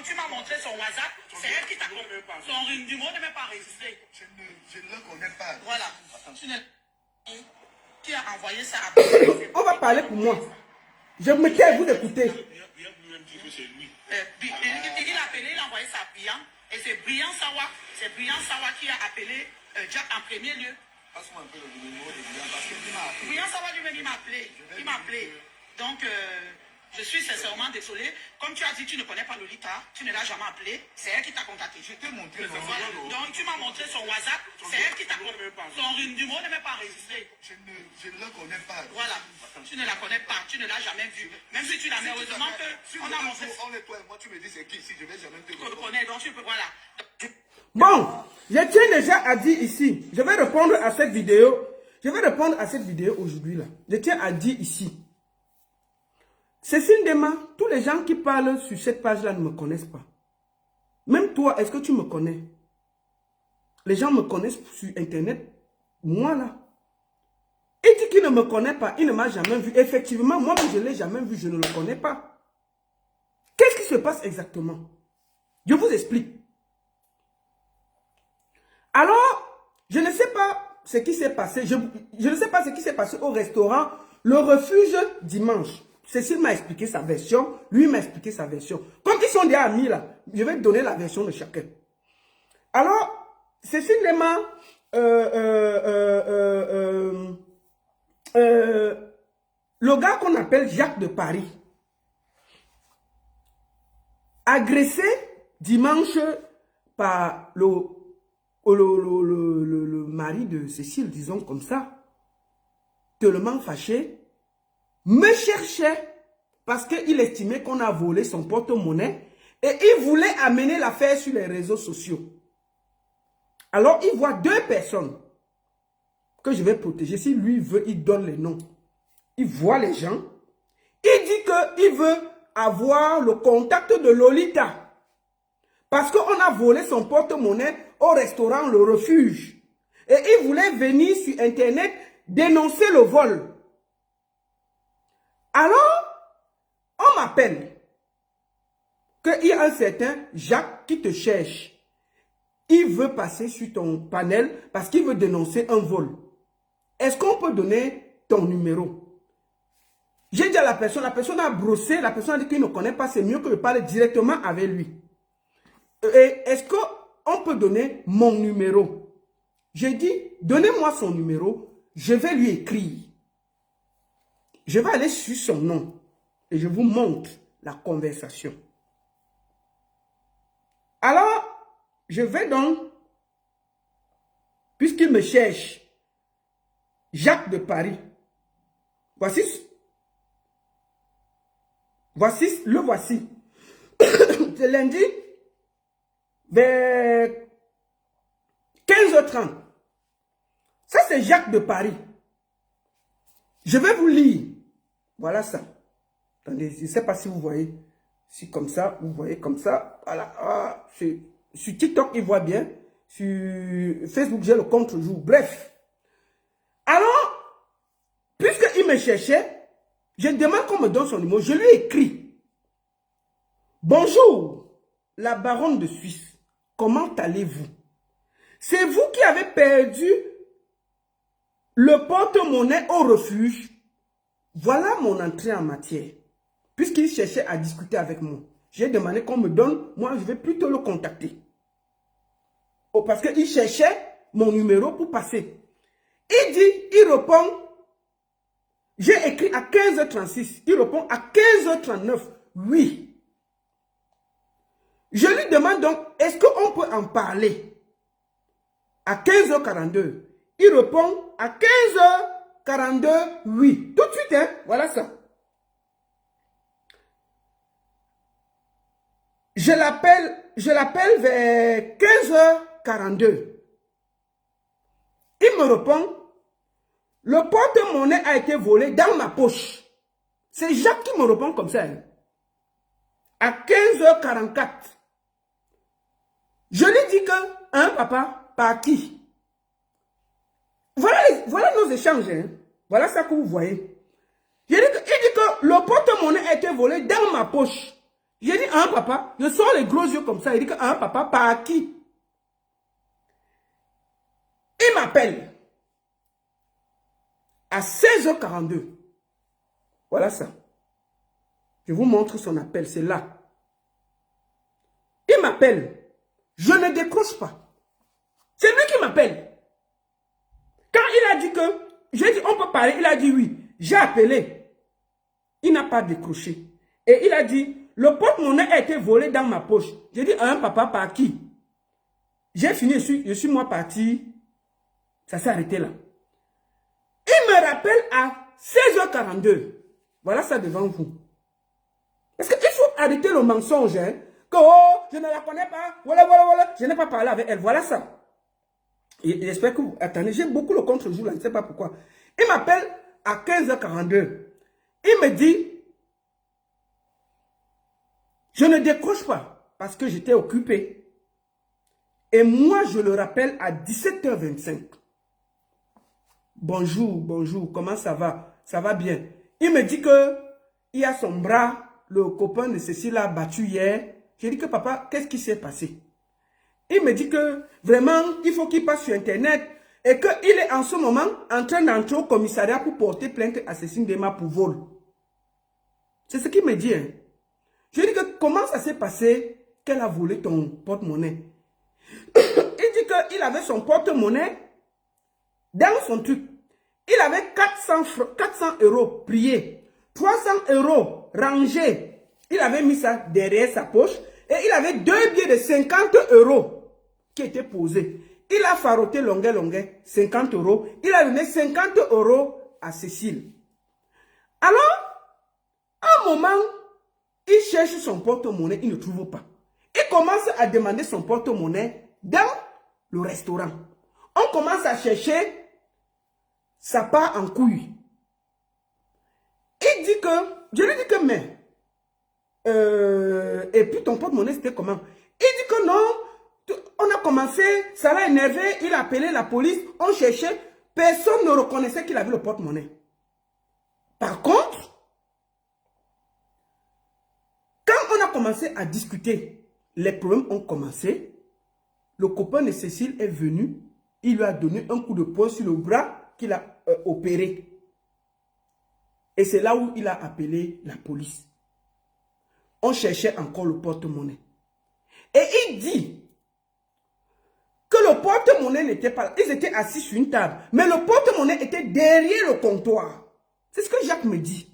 tu m'as montré son WhatsApp. C'est elle qui t'a contacté. Son numéro n'est même pas enregistré. Je ne le connais pas. Voilà. Qui a envoyé ça à. On va parler pour moi. Je me tais, vous écoutez. Bien lui-même dit que c'est lui. Il a appelé, il a envoyé ça à Brian. Et c'est Brian Sawa qui a appelé Jack en premier lieu. Passe-moi un peu le numéro de Brian parce qu'il m'a appelé. Brian Sawa lui-même, il m'a appelé. Donc, je suis sincèrement désolé. Comme tu as dit, tu ne connais pas Lolita, tu ne l'as jamais appelé. C'est elle qui t'a contacté. Je t'ai montré mon Voilà. Donc, tu m'as montré son WhatsApp. C'est elle qui t'a contacté. Son numéro n'est même pas enregistré. Je ne le connais pas. Voilà. Tu ne la connais pas. Tu ne l'as jamais vue. Même si tu l'as mis, heureusement que on a montré. On est toi et moi, tu me dis c'est qui si je vais jamais te Tu le connais, donc tu peux, voilà. Bon, je tiens déjà à dire ici. Je vais répondre à cette vidéo. Je vais répondre à cette vidéo aujourd'hui là. Je tiens à dire ici. Cécile Dema, tous les gens qui parlent sur cette page-là ne me connaissent pas. Même toi, est-ce que tu me connais? Les gens me connaissent sur Internet. Moi, là. Il dit qu'il ne me connaît pas. Il ne m'a jamais vu. Effectivement, moi, je ne l'ai jamais vu. Je ne le connais pas. Qu'est-ce qui se passe exactement? Je vous explique. Alors, je ne sais pas ce qui s'est passé. Je ne sais pas ce qui s'est passé au restaurant Le Refuge dimanche. Cécile m'a expliqué sa version, lui m'a expliqué sa version. Comme ils sont des amis là, je vais donner la version de chacun. Alors, Cécile Lema, le gars qu'on appelle Jacques de Paris, agressé dimanche par le le mari de Cécile, disons comme ça, tellement fâché, me cherchait parce qu'il estimait qu'on a volé son porte-monnaie et il voulait amener l'affaire sur les réseaux sociaux. Alors, il voit deux personnes que je vais protéger. Si lui veut, il donne les noms. Il voit les gens. Il dit qu'il veut avoir le contact de Lolita. Parce qu'on a volé son porte-monnaie au restaurant Le Refuge. Et il voulait venir sur Internet dénoncer le vol. Alors, on m'appelle qu'il y a un certain Jacques qui te cherche. Il veut passer sur ton panel parce qu'il veut dénoncer un vol. Est-ce qu'on peut donner ton numéro? J'ai dit à la personne a brossé, la personne a dit qu'il ne connaît pas, c'est mieux que je parle directement avec lui. Et est-ce qu'on peut donner mon numéro? J'ai dit, donnez-moi son numéro, je vais lui écrire. Je vais aller sur son nom et je vous montre la conversation. Alors, je vais donc, puisqu'il me cherche, Jacques de Paris. Voici. Le voici. C'est lundi, vers 15h30. Ça, c'est Jacques de Paris. Je vais vous lire. Voilà ça. Attendez, je ne sais pas si vous voyez. Si comme ça, vous voyez comme ça. Voilà. Ah, sur TikTok, il voit bien. Sur Facebook, j'ai le contre-jour. Bref. Alors, puisqu'il me cherchait, je demande qu'on me donne son numéro. Je lui écris. Bonjour, la baronne de Suisse. Comment allez-vous? C'est vous qui avez perdu le porte-monnaie au refuge. Voilà mon entrée en matière. Puisqu'il cherchait à discuter avec moi, j'ai demandé qu'on me donne, moi je vais plutôt le contacter. Oh, parce qu'il cherchait mon numéro pour passer. Il répond, j'ai écrit à 15h36, il répond à 15h39, oui. Je lui demande donc, est-ce qu'on peut en parler? À 15h42, il répond à 15h42, oui. Tout de suite, hein, voilà ça. Je l'appelle vers 15h42. Il me répond, le porte-monnaie a été volé dans ma poche. C'est Jacques qui me répond comme ça. Hein. À 15h44. Je lui dis que, hein papa, par qui? Voilà nos échanges. Hein. Voilà ça que vous voyez. Il dit que le porte-monnaie a été volé dans ma poche. J'ai dit, hein papa, je sors les gros yeux comme ça. Il dit que, hein papa, par qui? Il m'appelle à 16h42. Voilà ça. Je vous montre son appel, c'est là. Il m'appelle. Je ne décroche pas. C'est lui qui m'appelle. Quand il a dit que, j'ai dit, on peut parler, il a dit oui. J'ai appelé. Il n'a pas décroché. Et il a dit, le porte-monnaie a été volé dans ma poche. J'ai dit, hein, papa, par qui? J'ai fini, je suis moi parti. Ça s'est arrêté là. Il me rappelle à 16h42. Voilà ça devant vous. Parce qu'il faut arrêter le mensonge. Hein, que oh, je ne la connais pas. Voilà. Je n'ai pas parlé avec elle. Voilà ça. Et j'espère que vous... Attendez, j'ai beaucoup le contre-jour là. Je ne sais pas pourquoi. Il m'appelle à 15h42. Il me dit... Je ne décroche pas parce que j'étais occupé. Et moi, je le rappelle à 17h25. Bonjour, comment ça va? Ça va bien. Il me dit que il y a son bras, le copain de Cécile a battu hier. J'ai dit que papa, qu'est-ce qui s'est passé? Il me dit que vraiment, il faut qu'il passe sur Internet et qu'il est en ce moment en train d'entrer au commissariat pour porter plainte à Cécile Dema pour vol. C'est ce qu'il me dit. Hein. Je dis que comment ça s'est passé qu'elle a volé ton porte-monnaie? Il dit qu'il avait son porte-monnaie dans son truc. Il avait 400 € priés, 300 € rangés. Il avait mis ça derrière sa poche et il avait 2 billets de 50 € qui étaient posés. il a faroté longuet, 50 euros. Il a donné 50 euros à Cécile. Alors, à un moment, il cherche son porte-monnaie, il ne trouve pas. Il commence à demander son porte-monnaie dans le restaurant. On commence à chercher, ça part en couille. Il dit que, je lui dis que, mais, et puis ton porte-monnaie, c'était comment? Il dit que non, on a commencé, ça l'a énervé, il a appelé la police, on cherchait, personne ne reconnaissait qu'il avait le porte-monnaie. Par contre, quand on a commencé à discuter, les problèmes ont commencé, le copain de Cécile est venu, il lui a donné un coup de poing sur le bras qu'il a opéré. Et c'est là où il a appelé la police. On cherchait encore le porte-monnaie. Et il dit que le porte-monnaie n'était pas là. Ils étaient assis sur une table. Mais le porte-monnaie était derrière le comptoir. C'est ce que Jacques me dit.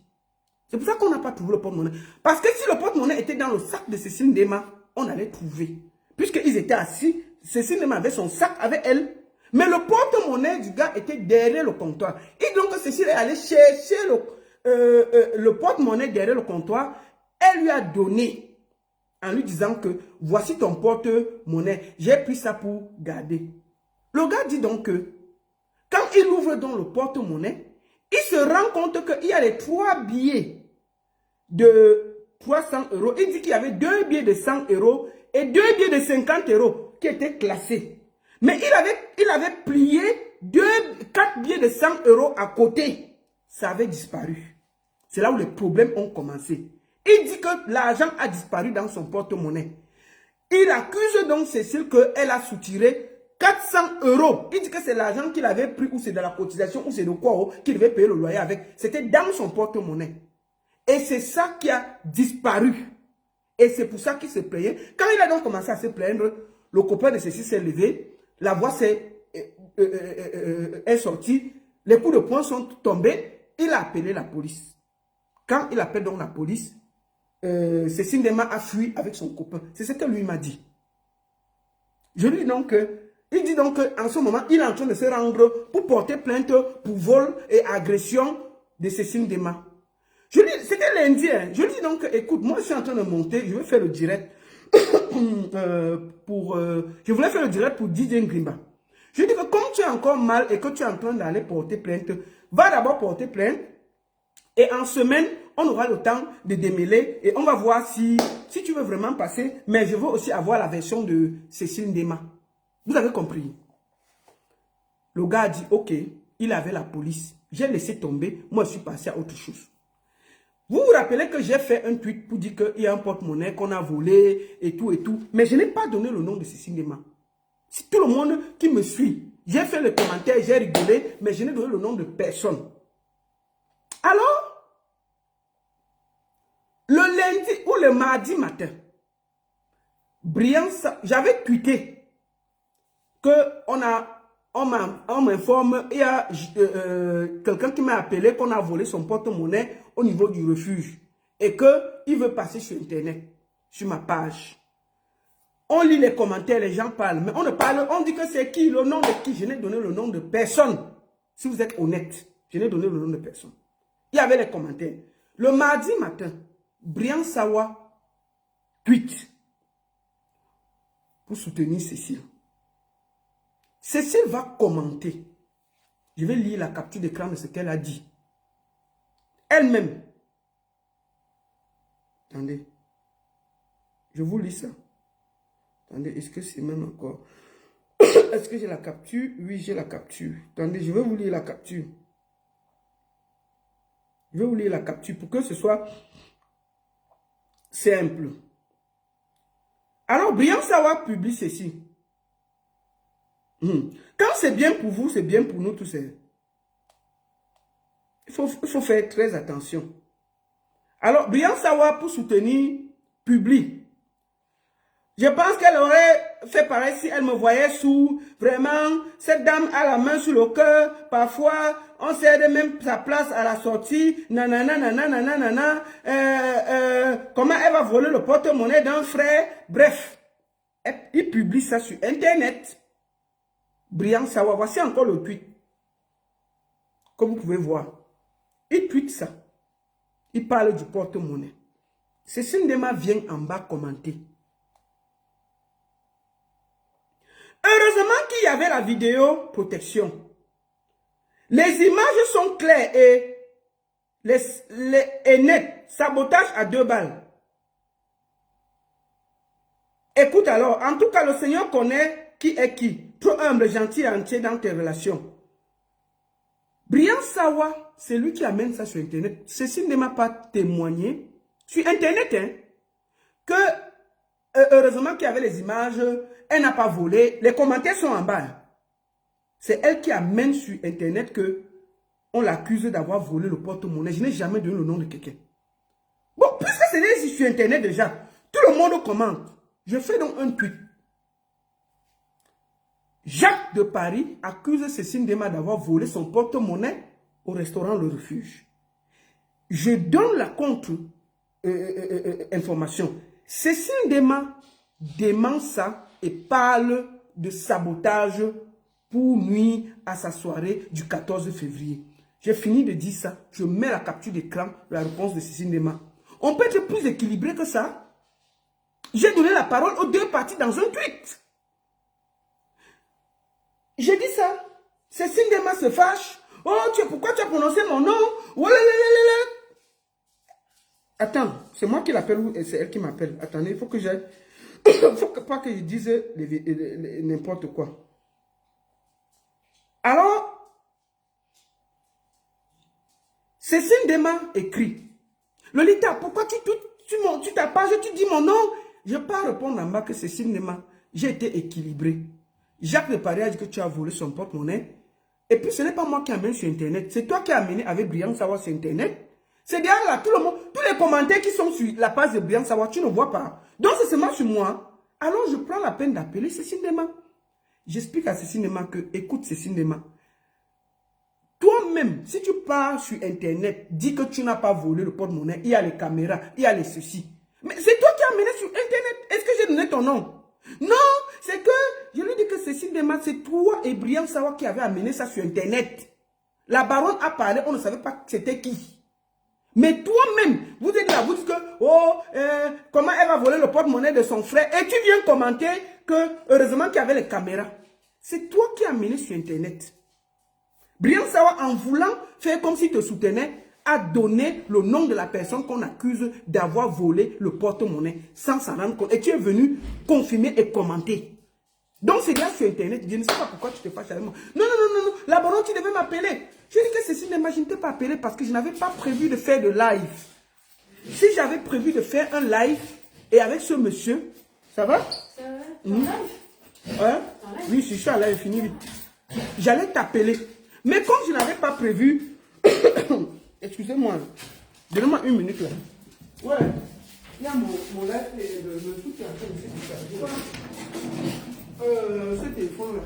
C'est pour ça qu'on n'a pas trouvé le porte-monnaie. Parce que si le porte-monnaie était dans le sac de Cécile Ndema, on allait trouver. Puisqu'ils étaient assis, Cécile Ndema avait son sac avec elle. Mais le porte-monnaie du gars était derrière le comptoir. Et donc Cécile est allée chercher le porte-monnaie derrière le comptoir. Elle lui a donné en lui disant que voici ton porte-monnaie. J'ai pris ça pour garder. Le gars dit donc que quand il ouvre donc le porte-monnaie, il se rend compte qu'il y a les 3 billets de 300 euros. Il dit qu'il y avait 2 billets de 100 euros et 2 billets de 50 euros qui étaient classés. Mais il avait plié 4 billets de 100 euros à côté. Ça avait disparu. C'est là où les problèmes ont commencé. Il dit que l'argent a disparu dans son porte-monnaie. Il accuse donc Cécile qu'elle a soutiré 400 euros. Il dit que c'est l'argent qu'il avait pris, ou c'est de la cotisation, ou c'est de quoi, qu'il devait payer le loyer avec. C'était dans son porte-monnaie. Et c'est ça qui a disparu. Et c'est pour ça qu'il se plaignait. Quand il a donc commencé à se plaindre, le copain de Cécile s'est levé, la voix est sortie, les coups de poing sont tombés, il a appelé la police. Quand il appelle donc la police, Cécile Ndema a fui avec son copain. C'est ce que lui m'a dit. Je lui dis donc, il dit donc qu'en ce moment, il est en train de se rendre pour porter plainte pour vol et agression de Cécile Ndema. Je lui dis, c'était lundi, hein. Je lui dis donc, écoute, moi je suis en train de monter, je vais faire le direct je voulais faire le direct pour DJ Ngrimba. Je lui dis que comme tu es encore mal et que tu es en train d'aller porter plainte, va d'abord porter plainte et en semaine, on aura le temps de démêler et on va voir si tu veux vraiment passer, mais je veux aussi avoir la version de Cécile Ndema. Vous avez compris? Le gars a dit, ok, il avait la police. J'ai laissé tomber, moi je suis passé à autre chose. Vous vous rappelez que j'ai fait un tweet pour dire qu'il y a un porte-monnaie qu'on a volé et tout, mais je n'ai pas donné le nom de Cécile Ndema. C'est tout le monde qui me suit. J'ai fait le commentaire, j'ai rigolé, mais je n'ai donné le nom de personne. Alors, le lundi ou le mardi matin, j'avais tweeté qu'on m'informe, il y a quelqu'un qui m'a appelé qu'on a volé son porte-monnaie au niveau du refuge et qu'il veut passer sur Internet, sur ma page. On lit les commentaires, les gens parlent, mais on ne parle, on dit que c'est qui, le nom de qui. Je n'ai donné le nom de personne. Si vous êtes honnête, je n'ai donné le nom de personne. Il y avait les commentaires. Le mardi matin, Brian Sawa tweet pour soutenir Cécile. Cécile va commenter. Je vais lire la capture d'écran de ce qu'elle a dit. Elle-même. Attendez. Je vous lis ça. Attendez, est-ce que c'est même encore... Est-ce que j'ai la capture? Oui, j'ai la capture. Attendez, je vais vous lire la capture. Je vais vous lire la capture pour que ce soit simple. Alors, Brian Sawa publie ceci. Quand c'est bien pour vous, c'est bien pour nous tous. Il faut faire très attention. Alors, Brian Sawa, pour soutenir, publie. Je pense qu'elle aurait fait pareil si elle me voyait sous. Vraiment, cette dame a la main sur le cœur. Parfois, on cède même sa place à la sortie. Nanana, nanana, nanana. Comment elle va voler le porte-monnaie d'un frère? Bref, il publie ça sur Internet. Brian Sawa, voici encore le tweet. Comme vous pouvez voir. Il tweet ça. Il parle du porte-monnaie. Cécile Ndema vient en bas commenter. Heureusement qu'il y avait la vidéo protection. Les images sont claires et nettes. Sabotage à 2 balles. Écoute alors, en tout cas, le Seigneur connaît qui est qui. Trop humble, gentil et entier dans tes relations. Brian Sawa, c'est lui qui amène ça sur Internet. Ceci ne m'a pas témoigné sur Internet, hein, que heureusement qu'il y avait les images, elle n'a pas volé. Les commentaires sont en bas. C'est elle qui amène sur Internet que on l'accuse d'avoir volé le porte-monnaie. Je n'ai jamais donné le nom de quelqu'un. Bon, puisque c'est sur Internet déjà, tout le monde commente. Je fais donc un tweet. Jacques de Paris accuse Cécile Ndema d'avoir volé son porte-monnaie au restaurant Le Refuge. Je donne la contre-information. Cécile Ndema dément ça et parle de sabotage pour nuire à sa soirée du 14 février. J'ai fini de dire ça. Je mets la capture d'écran, la réponse de Cécile Ndema. On peut être plus équilibré que ça. J'ai donné la parole aux 2 parties dans un tweet. J'ai dit ça. Cécile Ndema se fâche. Oh, pourquoi tu as prononcé mon nom? Attends, c'est moi qui l'appelle ou c'est elle qui m'appelle? Attendez, il faut que j'aille. Il ne faut pas que je dise n'importe quoi. Alors, Cécile Ndema écrit. Lolita, pourquoi tu t'appages, tu dis mon nom? Je ne peux pas répondre en bas que Cécile Ndema, j'ai été équilibré. Jacques de Paris a dit que tu as volé son porte-monnaie. Et puis ce n'est pas moi qui amène sur Internet. C'est toi qui as amené avec Brian Sawa sur Internet. C'est derrière là, tout le monde, tous les commentaires qui sont sur la page de Brian Sawa, tu ne vois pas. Donc c'est seulement sur moi. Alors je prends la peine d'appeler Cécile Ndema. J'explique à Cécile Ndema que, écoute Cécile Ndema, toi-même, si tu pars sur Internet, dis que tu n'as pas volé le porte-monnaie, il y a les caméras, il y a les ceci. Mais c'est toi qui as amené sur Internet. Est-ce que j'ai donné ton nom? Non, c'est que je lui dis que Cécile Ndema, c'est toi et Brian Sawa qui avez amené ça sur Internet. La baronne a parlé, on ne savait pas c'était qui. Mais toi-même, vous êtes là, vous dites que, oh, comment elle va voler le porte-monnaie de son frère. Et tu viens commenter que, heureusement qu'il y avait les caméras. C'est toi qui as amené sur Internet. Brian Sawa, en voulant faire comme s'il te soutenait, a donné le nom de la personne qu'on accuse d'avoir volé le porte-monnaie sans s'en rendre compte. Et tu es venu confirmer et commenter. Donc c'est là sur Internet. Je ne sais pas pourquoi tu te fâches avec moi. Non, la baronne, tu devais m'appeler. Je dis que Cécile Ndema, je ne t'ai pas appelé parce que je n'avais pas prévu de faire de live. Si j'avais prévu de faire un live et avec ce monsieur, ça va? Ça va? Hein? Oui, je suis à live, fini vite. J'allais t'appeler. Mais comme je n'avais pas prévu, excusez-moi, donnez-moi une minute là. Ouais, il y a mon live et le truc qui est en train de se charger. Ce téléphone là,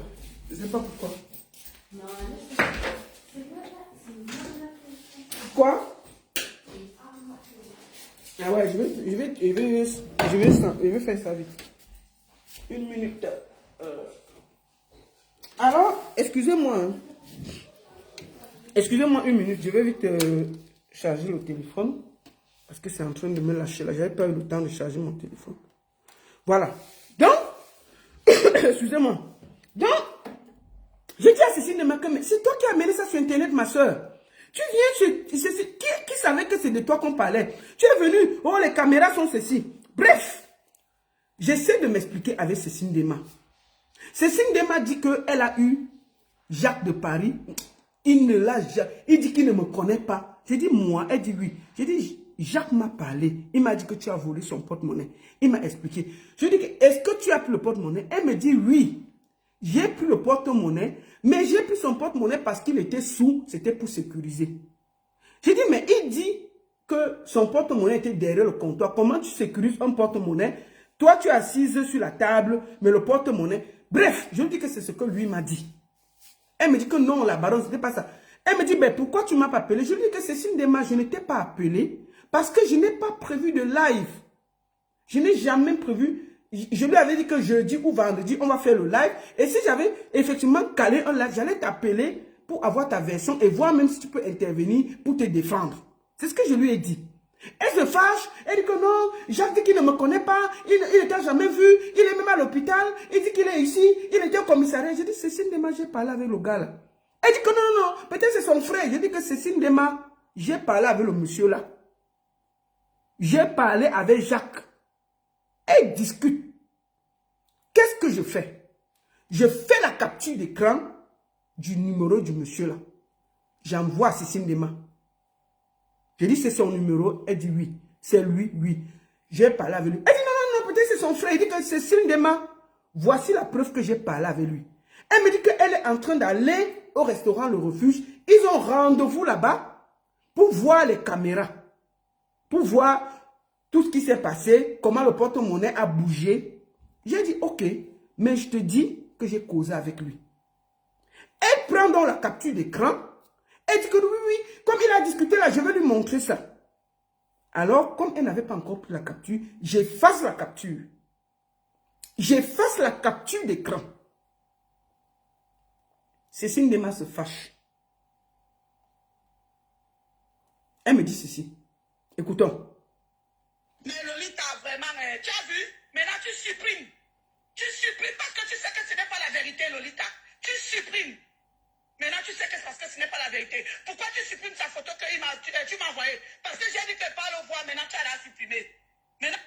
je ne sais pas pourquoi. Non, Quoi? Ah ouais, je vais faire ça vite. Une minute. Alors, excusez-moi. Hein. Excusez-moi une minute, je vais vite charger le téléphone. Parce que c'est en train de me lâcher là. J'avais pas eu le temps de charger mon téléphone. Voilà. Donc, excusez-moi. Donc, je dis à Cécile Ndema que c'est toi qui as amené ça sur Internet, ma soeur. Tu viens sur... Qui savait que c'est de toi qu'on parlait? Tu es venu, oh les caméras sont ceci. Bref, j'essaie de m'expliquer avec Cécile Ndema. Cécile Ndema dit qu'elle a eu Jacques de Paris. Il dit qu'il ne me connaît pas. J'ai dit moi, elle dit oui. J'ai dit Jacques m'a parlé. Il m'a dit que tu as volé son porte-monnaie. Il m'a expliqué. Je lui ai dit est-ce que tu as pris le porte-monnaie? Elle me dit oui. J'ai pris le porte-monnaie, mais j'ai pris son porte-monnaie parce qu'il était sous, c'était pour sécuriser. J'ai dit, mais il dit que son porte-monnaie était derrière le comptoir. Comment tu sécurises un porte-monnaie? Toi, tu es assise sur la table, mais le porte-monnaie... Bref, je lui dis que c'est ce que lui m'a dit. Elle me dit que non, la baronne, ce n'était pas ça. Elle me dit, ben pourquoi tu ne m'as pas appelé? Je lui dis que Cécile Ndema, je ne t'ai pas appelé parce que je n'ai pas prévu de live. Je n'ai jamais prévu je lui avais dit que jeudi ou vendredi, on va faire le live. Et si j'avais effectivement calé un live, j'allais t'appeler pour avoir ta version et voir même si tu peux intervenir pour te défendre. C'est ce que je lui ai dit. Elle se fâche, elle dit que non, Jacques dit qu'il ne me connaît pas, il ne t'a jamais vu, il est même à l'hôpital, il dit qu'il est ici, il était au commissariat. J'ai dit, Cécile Dema, j'ai parlé avec le gars là. Elle dit que non, peut-être c'est son frère. J'ai dit que Cécile Dema, j'ai parlé avec le monsieur là. J'ai parlé avec Jacques. Elle discute. Qu'est-ce que je fais? Je fais la capture d'écran du numéro du monsieur là. J'envoie à Cécile Dema. Je dis c'est son numéro. Elle dit oui. C'est lui, oui. J'ai parlé avec lui. Elle dit non, peut-être c'est son frère. Il dit que c'est Cécile Dema. Voici la preuve que j'ai parlé avec lui. Elle me dit qu'elle est en train d'aller au restaurant Le Refuge. Ils ont rendez-vous là-bas pour voir les caméras. Pour voir tout ce qui s'est passé, comment le porte-monnaie a bougé. J'ai dit ok, mais je te dis que j'ai causé avec lui. Elle prend donc la capture d'écran. Elle dit que oui, comme il a discuté là, je vais lui montrer ça. Alors, comme elle n'avait pas encore pris la capture, j'efface la capture. J'efface la capture d'écran. Cécile Dema se fâche. Elle me dit ceci. Écoutons. Mais Lolita, vraiment, tu as vu? Maintenant, tu supprimes. Tu supprimes parce que tu sais que ce n'est pas la vérité, Lolita. Tu supprimes. Maintenant, tu sais que c'est parce que ce n'est pas la vérité. Pourquoi tu supprimes sa photo que tu m'as envoyée? Parce que j'ai dit que pas le voir, maintenant tu as la supprimer. Maintenant...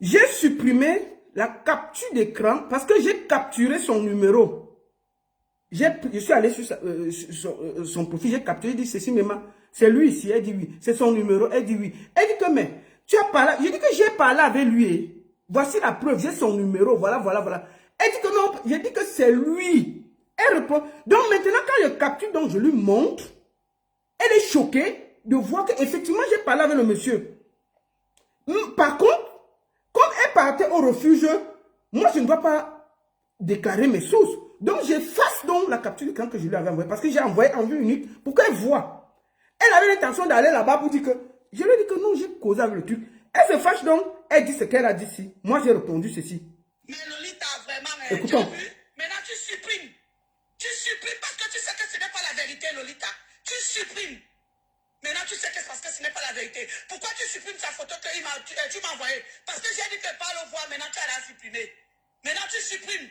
J'ai supprimé la capture d'écran parce que j'ai capturé son numéro. Je suis allé sur son profil, j'ai capturé, j'ai dit Cécile Dema, c'est lui ici, elle dit oui. C'est son numéro, elle dit oui. Elle dit que mais, tu as parlé, j'ai dit que j'ai parlé avec lui. Voici la preuve, j'ai son numéro, voilà. Elle dit que non, j'ai dit que c'est lui. Elle répond. Donc maintenant, quand je capture, donc je lui montre, elle est choquée de voir qu'effectivement, j'ai parlé avec le monsieur. Par contre, comme elle partait au refuge, moi, je ne dois pas déclarer mes sources. Donc, j'efface donc la capture d'écran que je lui avais envoyée. Parce que j'ai envoyé en 1 minute pour qu'elle voit. Elle avait l'intention d'aller là-bas pour dire que... Je lui ai dit que non, j'ai causé avec le truc. Elle se fâche donc. Elle dit ce qu'elle a dit ici. Moi, j'ai répondu ceci. Mais Lolita, vraiment, écoutons. tu as vu? Maintenant, tu supprimes. Tu supprimes parce que tu sais que ce n'est pas la vérité, Lolita. Tu supprimes. Maintenant, tu sais que c'est parce que ce n'est pas la vérité. Pourquoi tu supprimes sa photo que tu m'as envoyée? Parce que j'ai dit que pas le voir, maintenant tu as la supprimer. Maintenant, tu supprimes.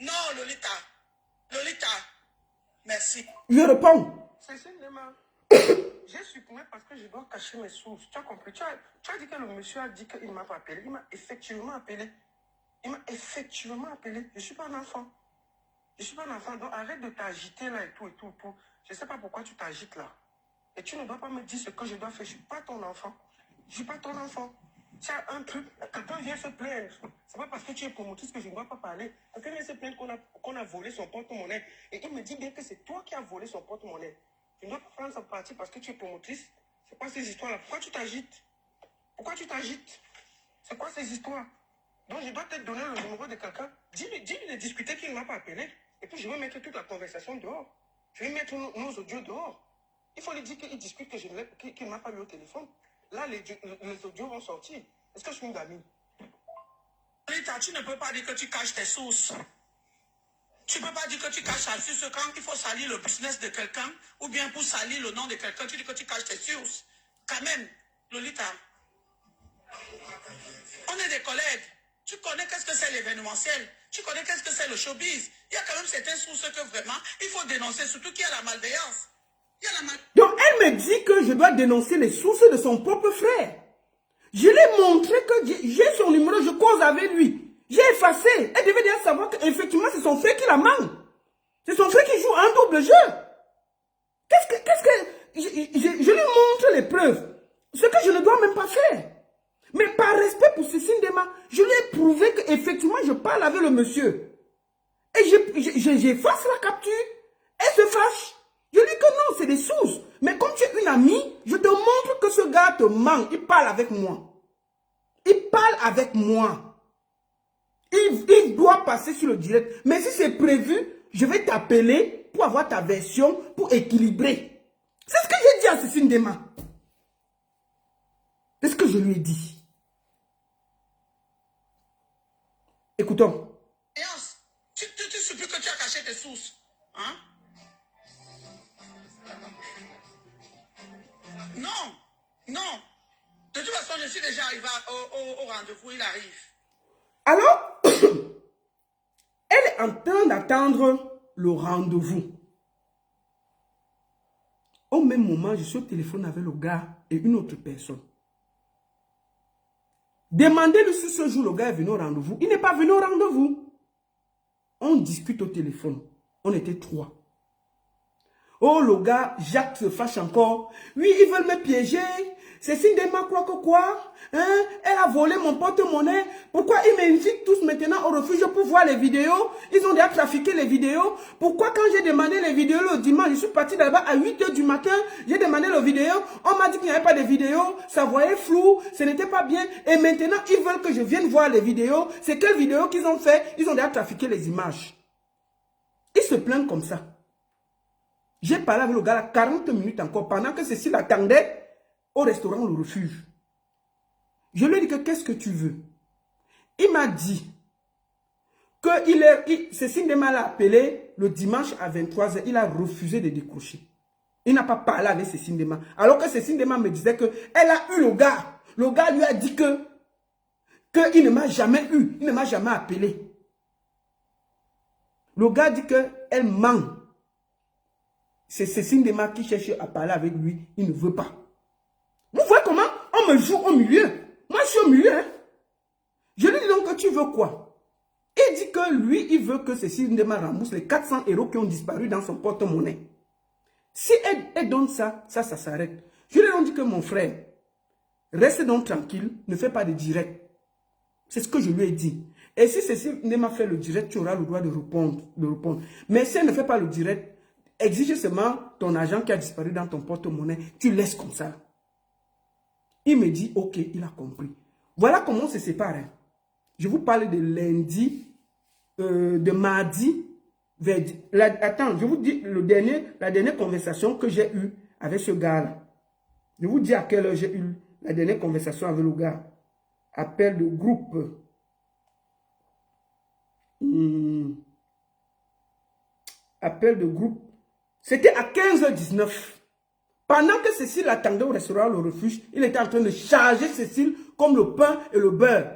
Non, Lolita. Lolita. Merci. Je réponds. Cécile Dema, j'ai supprimé parce que je dois cacher mes sources. Tu as compris? Tu as dit que le monsieur a dit qu'il ne m'a pas appelé. Il m'a effectivement appelé. Je ne suis pas un enfant. Donc arrête de t'agiter là et tout. Je ne sais pas pourquoi tu t'agites là. Et tu ne dois pas me dire ce que je dois faire. Je ne suis pas ton enfant. Tu as un truc, quelqu'un vient se plaindre. C'est pas parce que tu es promotrice que je ne dois pas parler. Quelqu'un vient se plaindre qu'on a volé son porte-monnaie. Et il me dit bien que c'est toi qui as volé son porte-monnaie. Je ne dois pas prendre sa partie parce que tu es promotrice. C'est quoi ces histoires-là? Pourquoi tu t'agites? C'est quoi ces histoires? Donc je dois te donner le numéro de quelqu'un. Dis-lui de discuter qu'il ne m'a pas appelé. Et puis je vais mettre toute la conversation dehors. Je vais mettre nos audios dehors. Il faut lui dire qu'il discute qu'il ne m'a pas eu au téléphone. Là, les audios vont sortir. Est-ce que je suis une gamine? Lolita, tu ne peux pas dire que tu caches tes sources. Tu ne peux pas dire que tu caches ta source quand il faut salir le business de quelqu'un ou bien pour salir le nom de quelqu'un, tu dis que tu caches tes sources. Quand même, Lolita, on est des collègues. Tu connais qu'est-ce que c'est l'événementiel. Tu connais qu'est-ce que c'est le showbiz. Il y a quand même certaines sources que vraiment, il faut dénoncer, surtout qu'il y a la malveillance. Donc, elle me dit que je dois dénoncer les sources de son propre frère. Je lui ai montré que j'ai son numéro, je cause avec lui. J'ai effacé. Elle devait déjà savoir qu'effectivement, c'est son frère qui la manque. C'est son frère qui joue un double jeu. Je lui montre les preuves. Ce que je ne dois même pas faire. Mais par respect pour Cécile Dema, je lui ai prouvé qu'effectivement, je parle avec le monsieur. Et j'efface la capture. Elle se fâche. Je dis que non, c'est des sources. Mais comme tu es une amie, je te montre que ce gars te manque. Il parle avec moi. Il doit passer sur le direct. Mais si c'est prévu, je vais t'appeler pour avoir ta version, pour équilibrer. C'est ce que j'ai dit à Cécile Dema. C'est ce que je lui ai dit. écoutons. Tu supposes que tu as caché tes sources. Hein? Non, non. De toute façon, je suis déjà arrivé au rendez-vous, il arrive. Alors, elle est en train d'attendre le rendez-vous. Au même moment, je suis au téléphone avec le gars et une autre personne. Demandez-lui si ce jour le gars est venu au rendez-vous. Il n'est pas venu au rendez-vous. On discute au téléphone. On était 3. Oh, le gars, Jacques se fâche encore. Oui, ils veulent me piéger. Cécile Dema croit que quoi? Hein? Elle a volé mon porte-monnaie. Pourquoi ils m'invitent tous maintenant au refuge pour voir les vidéos? Ils ont déjà trafiqué les vidéos. Pourquoi quand j'ai demandé les vidéos le dimanche, je suis parti là-bas à 8 h du matin, j'ai demandé les vidéos, on m'a dit qu'il n'y avait pas de vidéos, ça voyait flou, ce n'était pas bien. Et maintenant, ils veulent que je vienne voir les vidéos. C'est quelles vidéos qu'ils ont fait? Ils ont déjà trafiqué les images. Ils se plaignent comme ça. J'ai parlé avec le gars là 40 minutes encore, pendant que Cécile attendait au restaurant Le Refuge. Je lui ai dit que qu'est-ce que tu veux? Il m'a dit que Cécile Dema l'a appelé le dimanche à 23 h. Il a refusé de décrocher. Il n'a pas parlé avec Cécile Dema. Alors que Cécile Dema me disait qu'elle a eu le gars. Le gars lui a dit qu'il ne m'a jamais eu. Il ne m'a jamais appelé. Le gars dit qu'elle ment. C'est Cécile Dema qui cherche à parler avec lui. Il ne veut pas. Vous voyez comment on me joue au milieu? Moi, je suis au milieu. Hein? Je lui dis donc que tu veux quoi? Il dit que lui, il veut que Cécile Dema rembourse les 400 € qui ont disparu dans son porte-monnaie. Si elle donne ça, ça s'arrête. Je lui ai dit que mon frère, reste donc tranquille, ne fais pas de direct. C'est ce que je lui ai dit. Et si Cécile Dema fait le direct, tu auras le droit de répondre. Mais si elle ne fait pas le direct, exige seulement ton argent qui a disparu dans ton porte-monnaie. Tu laisses comme ça. Il me dit, ok, il a compris. Voilà comment on se sépare. Hein. Je vous parle de lundi, de mardi. Attends, je vous dis la dernière conversation que j'ai eue avec ce gars-là. Je vous dis à quelle heure j'ai eu la dernière conversation avec le gars. Appel de groupe. Appel de groupe. C'était à 15 h 19. Pendant que Cécile attendait au restaurant Le Refuge, il était en train de charger Cécile comme le pain et le beurre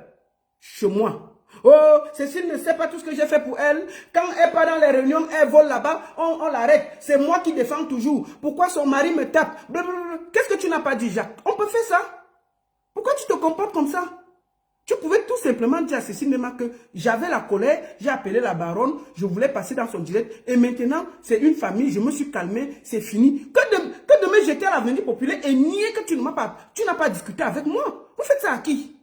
chez moi. Oh, Cécile ne sait pas tout ce que j'ai fait pour elle. Quand elle part dans les réunions, elle vole là-bas, on l'arrête. C'est moi qui défends toujours. Pourquoi son mari me tape? Qu'est-ce que tu n'as pas dit, Jacques? On peut faire ça? Pourquoi tu te comportes comme ça? Tu pouvais tout simplement dire à Cécile Dema que j'avais la colère, j'ai appelé la baronne, je voulais passer dans son direct et maintenant c'est une famille, je me suis calmé, c'est fini. Que de me jeter à l'avenir populaire et nier que tu n'as pas discuté avec moi. Vous faites ça à qui?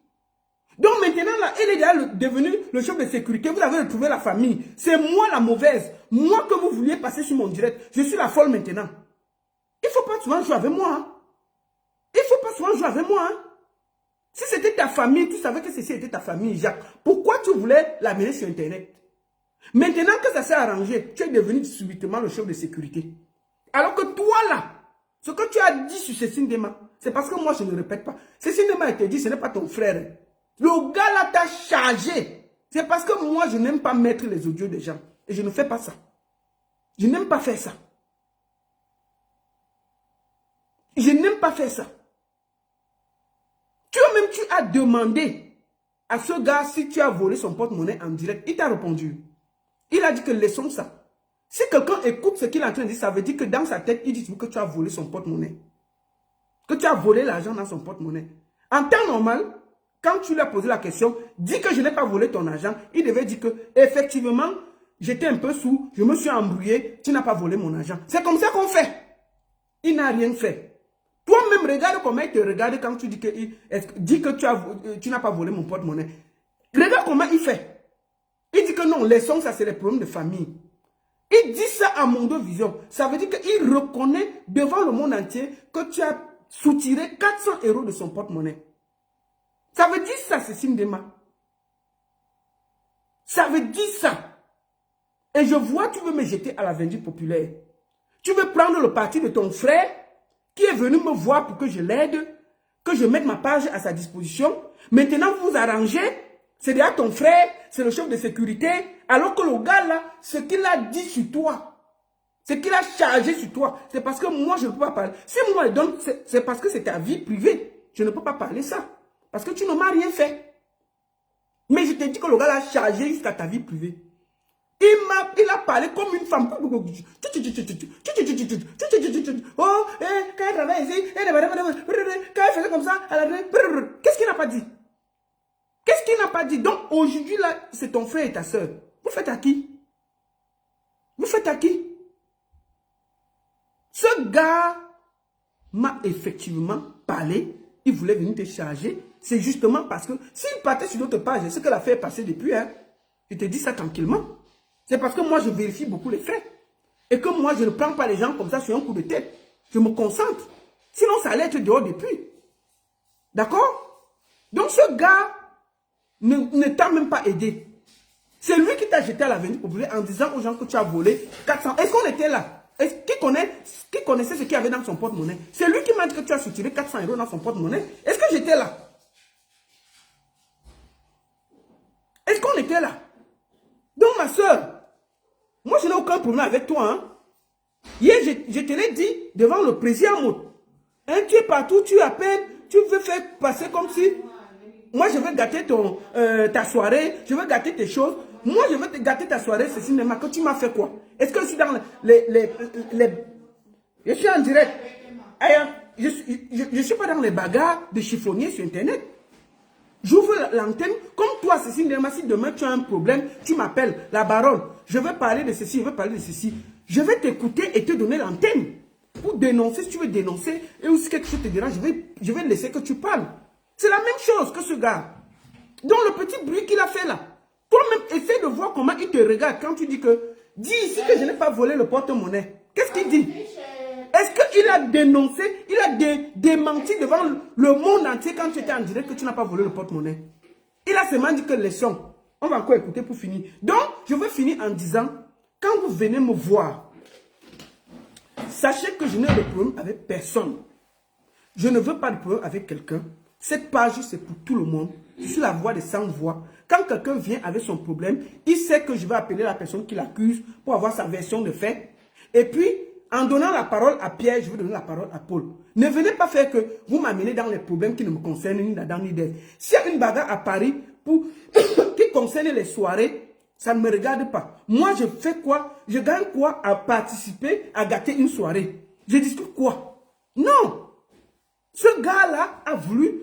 Donc maintenant là, elle est déjà devenu le chef de sécurité, vous avez retrouvé la famille. C'est moi la mauvaise, moi que vous vouliez passer sur mon direct, je suis la folle maintenant. Il ne faut pas souvent jouer avec moi. Hein. Il ne faut pas souvent jouer avec moi. Hein. Si c'était ta famille, tu savais que ceci était ta famille, Jacques. Pourquoi tu voulais l'amener sur Internet? Maintenant que ça s'est arrangé, tu es devenu subitement le chef de sécurité. Alors que toi là, ce que tu as dit sur Cécile Dema, c'est parce que moi je ne répète pas. Cécile Dema te dit, ce n'est pas ton frère. Le gars là t'a chargé. C'est parce que moi je n'aime pas mettre les audios des gens. Et je ne fais pas ça. Je n'aime pas faire ça. Je n'aime pas faire ça. Toi-même, tu as demandé à ce gars si tu as volé son porte-monnaie en direct. Il t'a répondu. Il a dit que laissons ça. Si quelqu'un écoute ce qu'il est en train de dire, ça veut dire que dans sa tête, il dit que tu as volé son porte-monnaie. Que tu as volé l'argent dans son porte-monnaie. En temps normal, quand tu lui as posé la question, dis que je n'ai pas volé ton argent. Il devait dire que, effectivement, j'étais un peu sous, je me suis embrouillé, tu n'as pas volé mon argent. C'est comme ça qu'on fait. Il n'a rien fait. Toi-même, regarde comment il te regarde quand tu dis que, tu n'as pas volé mon porte-monnaie. Regarde comment il fait. Il dit que non, laissons ça, c'est les problèmes de famille. Il dit ça à Mondo Vision. Ça veut dire qu'il reconnaît devant le monde entier que tu as soutiré 400 € de son porte-monnaie. Ça veut dire ça, Cécile Dema. Ça veut dire ça. Et je vois, tu veux me jeter à la vindicte populaire. Tu veux prendre le parti de ton frère qui est venu me voir pour que je l'aide, que je mette ma page à sa disposition. Maintenant, vous vous arrangez C'est déjà ton frère, c'est le chef de sécurité. Alors que le gars là, ce qu'il a dit sur toi, ce qu'il a chargé sur toi, c'est parce que moi, je ne peux pas parler. Si moi, je donne, c'est parce que c'est ta vie privée. Je ne peux pas parler ça. Parce que tu ne m'as rien fait. Mais je te dis que le gars l'a chargé jusqu'à ta vie privée. Il a parlé comme une femme. Oh, quand elle travaille ici, quand elle faisait comme ça, qu'est-ce qu'il n'a pas dit? Qu'est-ce qu'il n'a pas dit? Donc aujourd'hui, là, c'est ton frère et ta soeur. Vous faites à qui? Vous faites à qui? Ce gars m'a effectivement parlé. Il voulait venir te charger. C'est justement parce que s'il partait sur d'autres pages, ce que l'affaire est passée depuis, hein, je te dis ça tranquillement. C'est parce que moi, je vérifie beaucoup les faits. Et que moi, je ne prends pas les gens comme ça sur un coup de tête. Je me concentre. Sinon, ça allait être dehors depuis. D'accord? Donc, ce gars ne t'a même pas aidé. C'est lui qui t'a jeté à l'avenir populaire en disant aux gens que tu as volé 400. Est-ce qu'on était là? Qui connaissait ce qu'il y avait dans son porte-monnaie? C'est lui qui m'a dit que tu as soutiré 400 € dans son porte-monnaie. Est-ce que j'étais là? Est-ce qu'on était là? Donc, ma soeur, moi, je n'ai aucun problème avec toi. Hein? Hier, je te l'ai dit devant le président. Hein, tu es partout, tu appelles, tu veux faire passer comme si... Moi, je veux gâter ta soirée, je veux gâter tes choses. Moi, je veux te gâter ta soirée, c'est cinéma. Que tu m'as fait quoi? Est-ce que je suis dans je suis en direct. Je ne suis pas dans les bagarres de chiffonniers sur Internet. J'ouvre l'antenne. Comme toi, Cécile Nema, si demain tu as un problème, tu m'appelles, la baronne. Je veux parler de ceci, je veux parler de ceci. Je vais t'écouter et te donner l'antenne. Pour dénoncer, si tu veux dénoncer, et aussi quelque chose te dérange, je vais laisser que tu parles. C'est la même chose que ce gars. Donc le petit bruit qu'il a fait là. Toi-même, essaie de voir comment il te regarde quand tu dis que... Dis ici que je n'ai pas volé le porte-monnaie. Qu'est-ce qu'il dit? Est-ce qu'il a dénoncé, il a démenti devant le monde entier quand tu étais en direct que tu n'as pas volé le porte-monnaie? Il a seulement dit que laissons. On va encore écouter pour finir. Donc, je veux finir en disant, quand vous venez me voir, sachez que je n'ai de problème avec personne. Je ne veux pas de problème avec quelqu'un. Cette page, c'est pour tout le monde. Je suis la voix des sans voix. Quand quelqu'un vient avec son problème, il sait que je vais appeler la personne qui l'accuse pour avoir sa version de fait. Et puis, en donnant la parole à Pierre, je vais donner la parole à Paul. Ne venez pas faire que vous m'amenez dans les problèmes qui ne me concernent ni d'Adam ni d'Ève. S'il y a une bagarre à Paris qui concerne les soirées, ça ne me regarde pas. Moi, je fais quoi? Je gagne quoi à participer à gâter une soirée? Je discute quoi? Non! Ce gars-là a voulu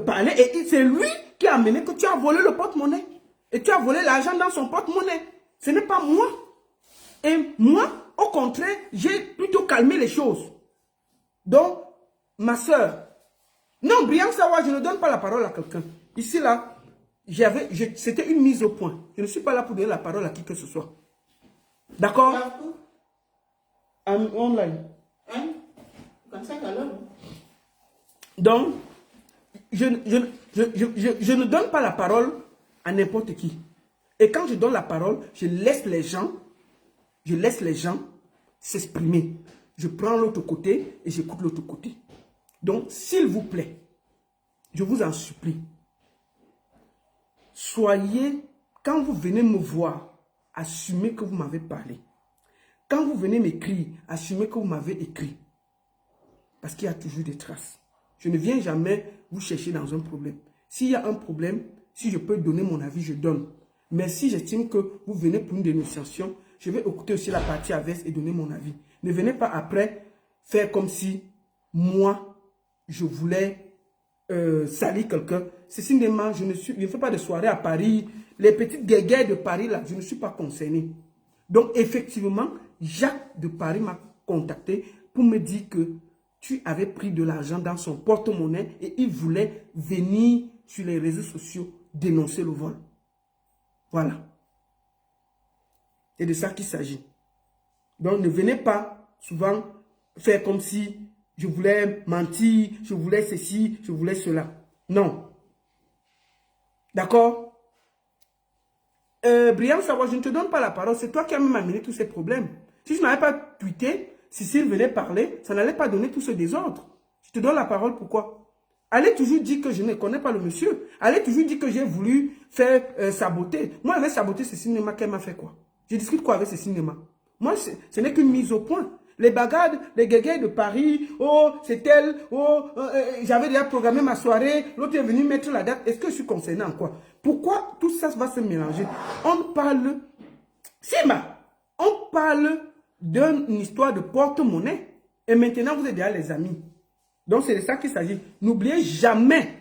parler et c'est lui qui a amené que tu as volé le porte-monnaie. Et tu as volé l'argent dans son porte-monnaie. Ce n'est pas moi. Et moi, au contraire, j'ai plutôt calmé les choses. Donc, ma soeur, non, Brian Sawa, je ne donne pas la parole à quelqu'un. Ici, là, c'était une mise au point. Je ne suis pas là pour donner la parole à qui que ce soit. D'accord? Online. Hein? Comme ça, alors. Donc, je ne donne pas la parole à n'importe qui. Et quand je donne la parole, je laisse les gens s'exprimer. Je prends l'autre côté et j'écoute l'autre côté. Donc, s'il vous plaît, je vous en supplie, soyez, quand vous venez me voir, assumez que vous m'avez parlé. Quand vous venez m'écrire, assumez que vous m'avez écrit. Parce qu'il y a toujours des traces. Je ne viens jamais vous chercher dans un problème. S'il y a un problème, si je peux donner mon avis, je donne. Mais si j'estime que vous venez pour une dénonciation, je vais écouter aussi la partie adverse et donner mon avis. Ne venez pas après faire comme si moi, je voulais salir quelqu'un. Cécile Nema, je ne fais pas de soirée à Paris. Les petites guéguerres de Paris, là, je ne suis pas concerné. Donc, effectivement, Jacques de Paris m'a contacté pour me dire que tu avais pris de l'argent dans son porte-monnaie et il voulait venir sur les réseaux sociaux dénoncer le vol. Voilà. C'est de ça qu'il s'agit. Donc, ne venez pas souvent faire comme si je voulais mentir, je voulais ceci, je voulais cela. Non. D'accord? Brian Sawa, je ne te donne pas la parole. C'est toi qui as même amené tous ces problèmes. Si je n'avais pas tweeté, si Cyril venait parler, ça n'allait pas donner tout ce désordre. Je te donne la parole, pourquoi? Allez toujours dire que je ne connais pas le monsieur. Allez toujours dire que j'ai voulu faire saboter. Moi, avec saboter ce cinéma, qu'elle m'a fait quoi? Je discute quoi avec ce cinéma? Moi, ce n'est qu'une mise au point. Les bagarres, les guéguerres de Paris, oh, c'est elle, oh, j'avais déjà programmé ma soirée, l'autre est venu mettre la date. Est-ce que je suis concerné en quoi? Pourquoi tout ça va se mélanger? On parle, Sima, on parle d'une histoire de porte-monnaie. Et maintenant, vous êtes déjà les amis. Donc, c'est de ça qu'il s'agit. N'oubliez jamais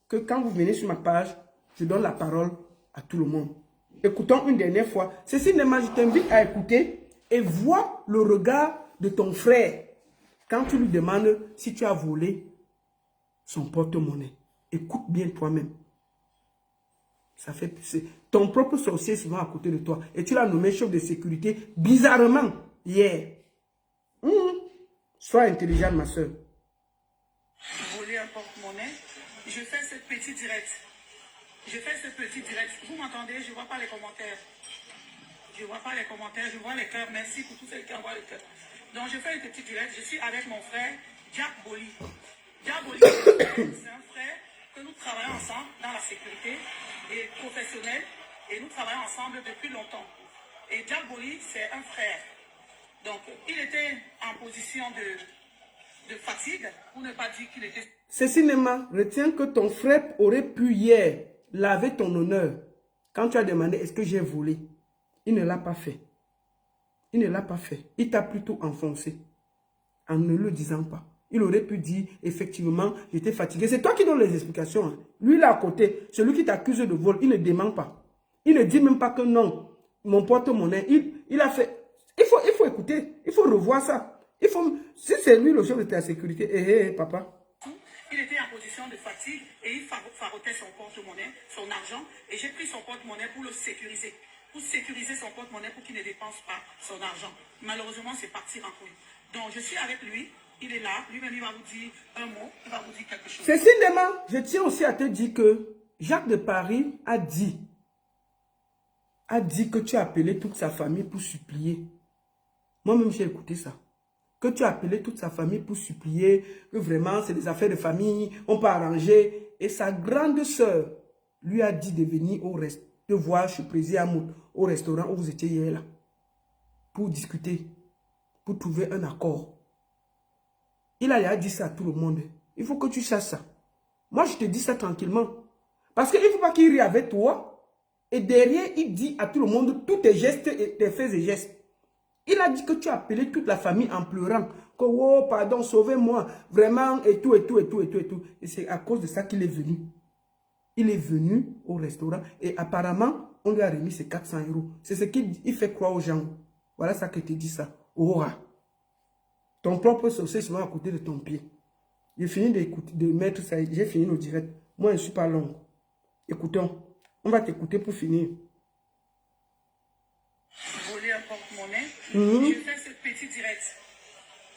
que quand vous venez sur ma page, je donne la parole à tout le monde. Écoutons une dernière fois. Ce cinéma, je t'invite à écouter et vois le regard de ton frère quand tu lui demandes si tu as volé son porte-monnaie. Écoute bien toi-même. Ça fait ton propre sorcier souvent à côté de toi. Et tu l'as nommé chef de sécurité bizarrement hier. Sois intelligente, ma soeur. Voler un porte-monnaie. Je fais ce petit direct. Je fais ce petit direct. Vous m'entendez? Je ne vois pas les commentaires. Je ne vois pas les commentaires, je vois les cœurs. Merci pour tous ceux qui envoient les cœurs. Donc, je fais un petit direct. Je suis avec mon frère, Jack Boli. Jack Boli, c'est un frère que nous travaillons ensemble dans la sécurité et professionnelle. Et nous travaillons ensemble depuis longtemps. Et Jack Boli, c'est un frère. Donc, il était en position de fatigue, pour ne pas dire qu'il était... Ce cinéma, retiens que ton frère aurait pu hier laver ton honneur quand tu as demandé est-ce que j'ai volé. Il ne l'a pas fait. Il ne l'a pas fait. Il t'a plutôt enfoncé en ne le disant pas. Il aurait pu dire effectivement j'étais fatigué. C'est toi qui donnes les explications. Hein. Lui là à côté, celui qui t'accuse de vol, il ne dément pas. Il ne dit même pas que non, mon porte-monnaie, il a fait... Il faut écouter, il faut revoir ça. Si c'est lui le chef de ta sécurité, papa. Il était en position de fatigue et il farotait son porte-monnaie, son argent. Et j'ai pris son porte-monnaie pour le sécuriser. Pour sécuriser son porte-monnaie pour qu'il ne dépense pas son argent. Malheureusement, c'est parti en couille. Donc, je suis avec lui. Il est là. Lui-même, il va vous dire un mot. Il va vous dire quelque chose. C'est cinéma. Je tiens aussi à te dire que Jacques de Paris a dit que tu as appelé toute sa famille pour supplier. Moi-même, j'ai écouté ça. Que tu as appelé toute sa famille pour supplier, que vraiment, c'est des affaires de famille, on peut arranger. Et sa grande sœur lui a dit de venir au reste, de voir chez Président Amoud, au restaurant où vous étiez hier là, pour discuter, pour trouver un accord. Il a dit ça à tout le monde. Il faut que tu saches ça. Moi, je te dis ça tranquillement. Parce qu'il ne faut pas qu'il rie avec toi. Et derrière, il dit à tout le monde tous tes gestes et tes faits et gestes. Il a dit que tu as appelé toute la famille en pleurant. Que, oh, pardon, sauvez-moi. Vraiment, et tout, et tout, et tout, et tout, et tout. Et c'est à cause de ça qu'il est venu. Il est venu au restaurant. Et apparemment, on lui a remis ses 400 €. C'est ce qu'il fait croire aux gens. Voilà ça que te dit ça. Oh, ton propre sorcier sera à côté de ton pied. J'ai fini de mettre ça. J'ai fini le direct. Moi, je ne suis pas long. Écoutons. On va t'écouter pour finir. Voler un porte-monnaie. Je fais ce petit direct.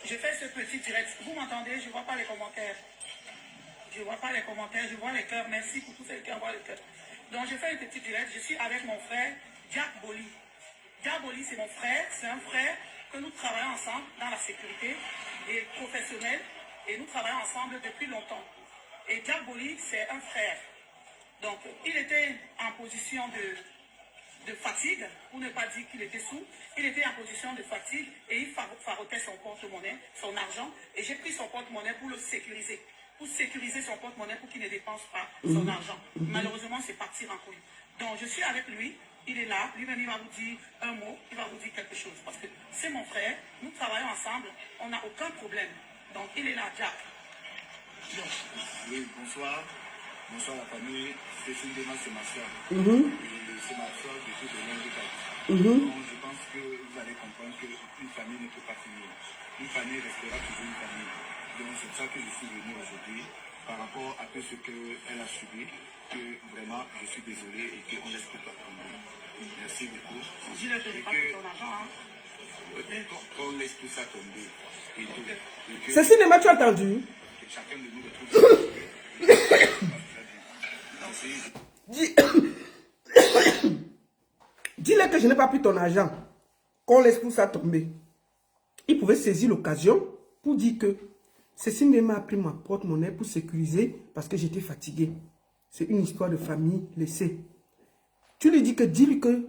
Je fais ce petit direct. Vous m'entendez? Je ne vois pas les commentaires. Je ne vois pas les commentaires. Je vois les cœurs. Merci pour tous ceux qui envoient les cœurs. Donc, je fais un petit direct. Je suis avec mon frère, Jack Boli. Jack Boli, c'est mon frère. C'est un frère que nous travaillons ensemble dans la sécurité et professionnelle. Et nous travaillons ensemble depuis longtemps. Et Jack Boli, c'est un frère. Donc, il était en position de fatigue, pour ne pas dire qu'il était sous. Il était en position de fatigue et il farotait son porte-monnaie, son argent. Et j'ai pris son porte-monnaie pour le sécuriser. Pour sécuriser son porte-monnaie pour qu'il ne dépense pas son argent. Malheureusement, c'est parti en couille. Donc, je suis avec lui. Il est là. Lui-même, il va vous dire un mot. Il va vous dire quelque chose. Parce que c'est mon frère. Nous travaillons ensemble. On n'a aucun problème. Donc, il est là, Jack. Donc, oui, bonsoir. Bonsoir la famille. Cécile Dema, c'est ma soeur. C'est ma soeur depuis de longues dates. Donc, je pense que vous allez comprendre qu'une famille ne peut pas finir. Une famille restera toujours une famille. Donc, c'est ça que je suis venu aujourd'hui par rapport à tout ce qu'elle a subi. Que vraiment, je suis désolé et qu'on laisse tout tomber. Merci beaucoup. Dis-le que je pas ton argent, hein. Qu'on laisse tout ça tomber. Et tout. Ce cinéma, tu as entendu? Que chacun de nous retrouve sa Dis-le que je n'ai pas pris ton argent. Qu'on laisse tout ça tomber. Il pouvait saisir l'occasion pour dire que Cécile Ndema a pris ma porte-monnaie pour sécuriser parce que j'étais fatigué. C'est une histoire de famille, laissez. Tu lui dis que, dis-lui que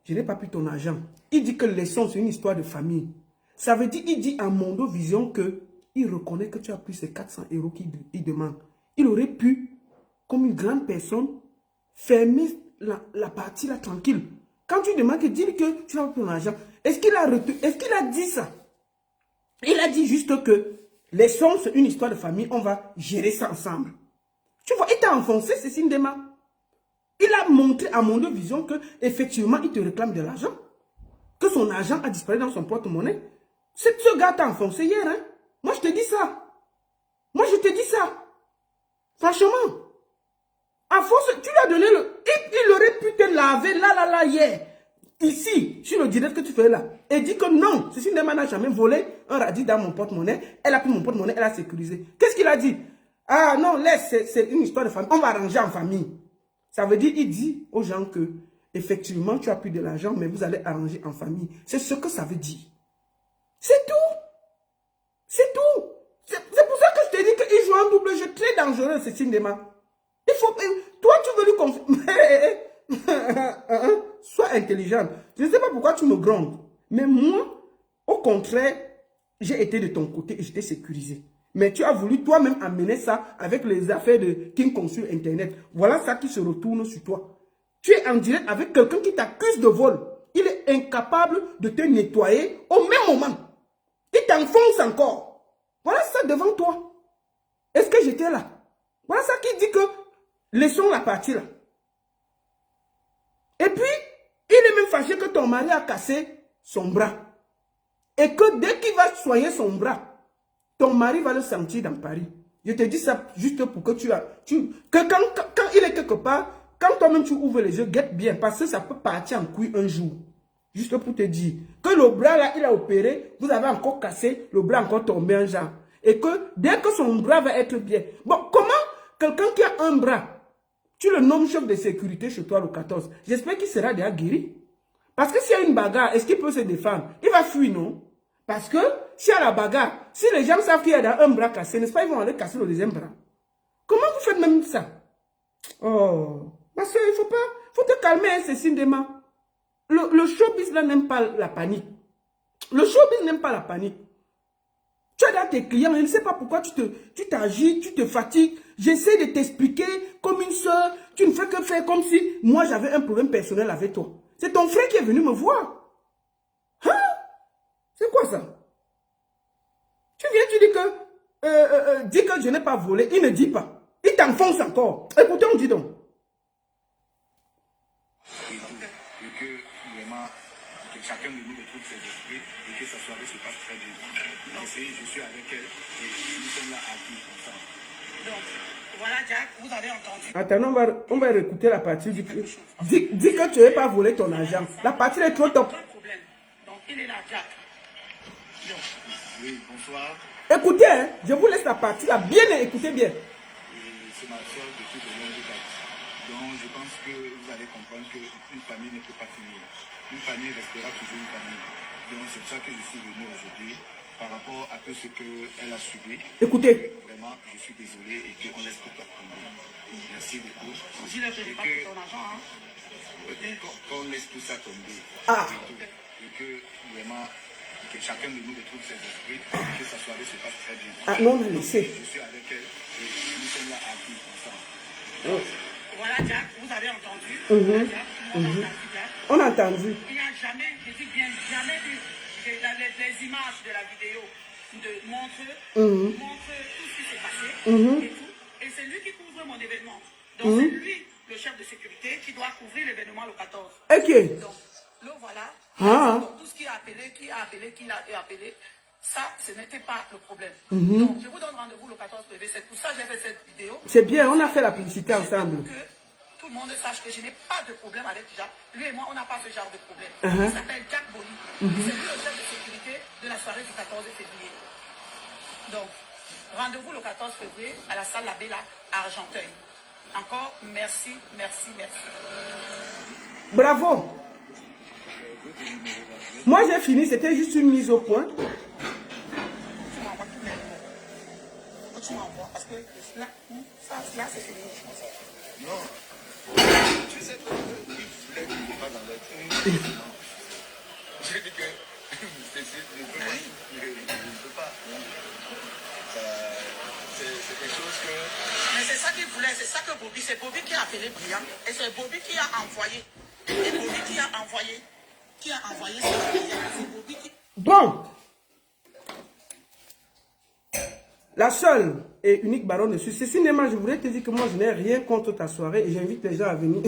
je n'ai pas pris ton argent. Il dit que laissons, c'est une histoire de famille. Ça veut dire, il dit à Mondo Vision que il reconnaît que tu as pris ces 400 € qu'il demande. Il aurait pu, comme une grande personne, fermer la partie là tranquille. Quand tu demandes que dis-lui que tu n'as pas pris ton argent, est-ce qu'il a dit ça? Il a dit juste que laissons, c'est une histoire de famille, on va gérer ça ensemble. Tu vois, il t'a enfoncé, Cécile Ndema. Il a montré à Mondo Vision que effectivement il te réclame de l'argent. Que son argent a disparu dans son porte-monnaie. Ce gars t'a enfoncé hier, hein. Moi, je te dis ça. Moi, je te dis ça. Franchement. À force, tu lui as donné le... Il aurait pu te laver là, hier. Ici, sur le direct que tu fais là. Et dit que non, Cécile Ndema n'a jamais volé un radis dans mon porte-monnaie. Elle a pris mon porte-monnaie, elle a sécurisé. Qu'est-ce qu'il a dit? Ah non, laisse, c'est une histoire de famille. On va arranger en famille. Ça veut dire, il dit aux gens que, effectivement, tu as pris de l'argent, mais vous allez arranger en famille. C'est ce que ça veut dire. C'est tout. C'est tout. C'est pour ça que je te dis qu'il joue un double jeu très dangereux, Cécile Ndema. Il faut... Toi, tu veux lui confier... Sois intelligente. Je ne sais pas pourquoi tu me grondes. Mais moi, au contraire, j'ai été de ton côté et je t'ai sécurisé. Mais tu as voulu toi-même amener ça avec les affaires de King Kong sur Internet. Voilà ça qui se retourne sur toi. Tu es en direct avec quelqu'un qui t'accuse de vol. Il est incapable de te nettoyer au même moment. Il t'enfonce encore. Voilà ça devant toi. Est-ce que j'étais là? Voilà ça qui dit que laissons la partie là. Et puis, il est même fâché que ton mari a cassé son bras. Et que dès qu'il va soigner son bras, ton mari va le sentir dans Paris. Je te dis ça juste pour que quand il est quelque part, quand toi-même tu ouvres les yeux, guette bien, parce que ça peut partir en couille un jour. Juste pour te dire que le bras là, il a opéré, vous avez encore cassé, le bras encore tombé en genre. Et que dès que son bras va être bien. Bon, comment quelqu'un qui a un bras, tu le nommes chef de sécurité chez toi le 14, j'espère qu'il sera déjà guéri. Parce que s'il y a une bagarre, est-ce qu'il peut se défendre? Il va fuir, non? Parce que s'il y a la bagarre, si les gens savent qu'il y a un bras cassé, n'est-ce pas, ils vont aller casser le deuxième bras. Comment vous faites même ça? Oh, ma soeur, il faut te calmer, hein, Cécile Ndema. Le showbiz là n'aime pas la panique. Le showbiz n'aime pas la panique. Tu as dans tes clients, je ne sais pas pourquoi tu t'agis, tu te fatigues. J'essaie de t'expliquer comme une soeur. Tu ne fais que faire comme si moi j'avais un problème personnel avec toi. C'est ton frère qui est venu me voir. Hein? C'est quoi ça? Tu viens, tu dis que, dis que je n'ai pas volé. Il ne dit pas. Il t'enfonce encore. Écoutez, on dit donc. Et que vraiment, que chacun de nous retrouve ses esprits et que sa soirée se passe très bien. Je suis avec elle et nous sommes là à vivre ensemble. Donc, voilà, Jack, vous avez entendu. Attends, on va réécouter la partie. Dis que tu n'as pas volé ton argent. La partie est trop top. Pas de problème. Donc, il est là, Jack. Donc, Oui, bonsoir. Écoutez, hein, je vous laisse la partie là. Bien, écoutez bien. C'est ma soeur depuis de longue date. Donc je pense que vous allez comprendre qu'une famille ne peut pas finir. Une famille restera toujours une famille. Donc c'est pour ça que je suis venu aujourd'hui par rapport à tout ce qu'elle a subi. Écoutez. Vraiment, je suis désolé et qu'on laisse tout tomber. Merci beaucoup. dis-le que je n'ai pas pris ton argent, hein. Qu'on laisse tout ça tomber. Ah. Et que vraiment, que chacun de nous retrouve ses esprits et que sa soirée se passe très bien. Ah non, on a laissé. Je suis avec elle et nous sommes là à vivre ensemble. Oh. Voilà, Jack, vous avez entendu. Jack, Jack. On a entendu. Il n'y a jamais, je dis bien jamais, les images de la vidéo montrent tout ce qui s'est passé et tout. Et c'est lui qui couvre mon événement. Donc c'est lui, le chef de sécurité, qui doit couvrir l'événement le 14. Ok. Donc, le voilà. Ah. Donc, tout ce qui a appelé, ça, ce n'était pas le problème. Donc, je vous donne rendez-vous le 14 février. C'est pour ça que j'ai fait cette vidéo. C'est bien, on a fait la publicité ensemble. Que tout le monde sache que je n'ai pas de problème avec Jack. Lui et moi, on n'a pas ce genre de problème. Il s'appelle Jack Boli. C'est lui le chef de sécurité de la soirée du 14 février. Donc, rendez-vous le 14 février à la salle La Bella à Argenteuil. Encore, merci. Bravo. Moi, j'ai fini. C'était juste une mise au point. que là, c'est fini. Non. Tu sais que il voulait qu'il ne pas dans l'autre. J'ai dit que je ne peux pas. C'est quelque chose que... Mais c'est ça qu'il voulait, c'est ça que Bobby, c'est Bobby qui a appelé Brian. Et c'est Bobby qui a envoyé. Et Bobby qui a envoyé. Qui a envoyé ça à Brian. C'est Bobby qui... Bon. La seule et unique baronne de Suisse. Ceci, Néma, je voudrais te dire que moi, je n'ai rien contre ta soirée et j'invite les gens à venir.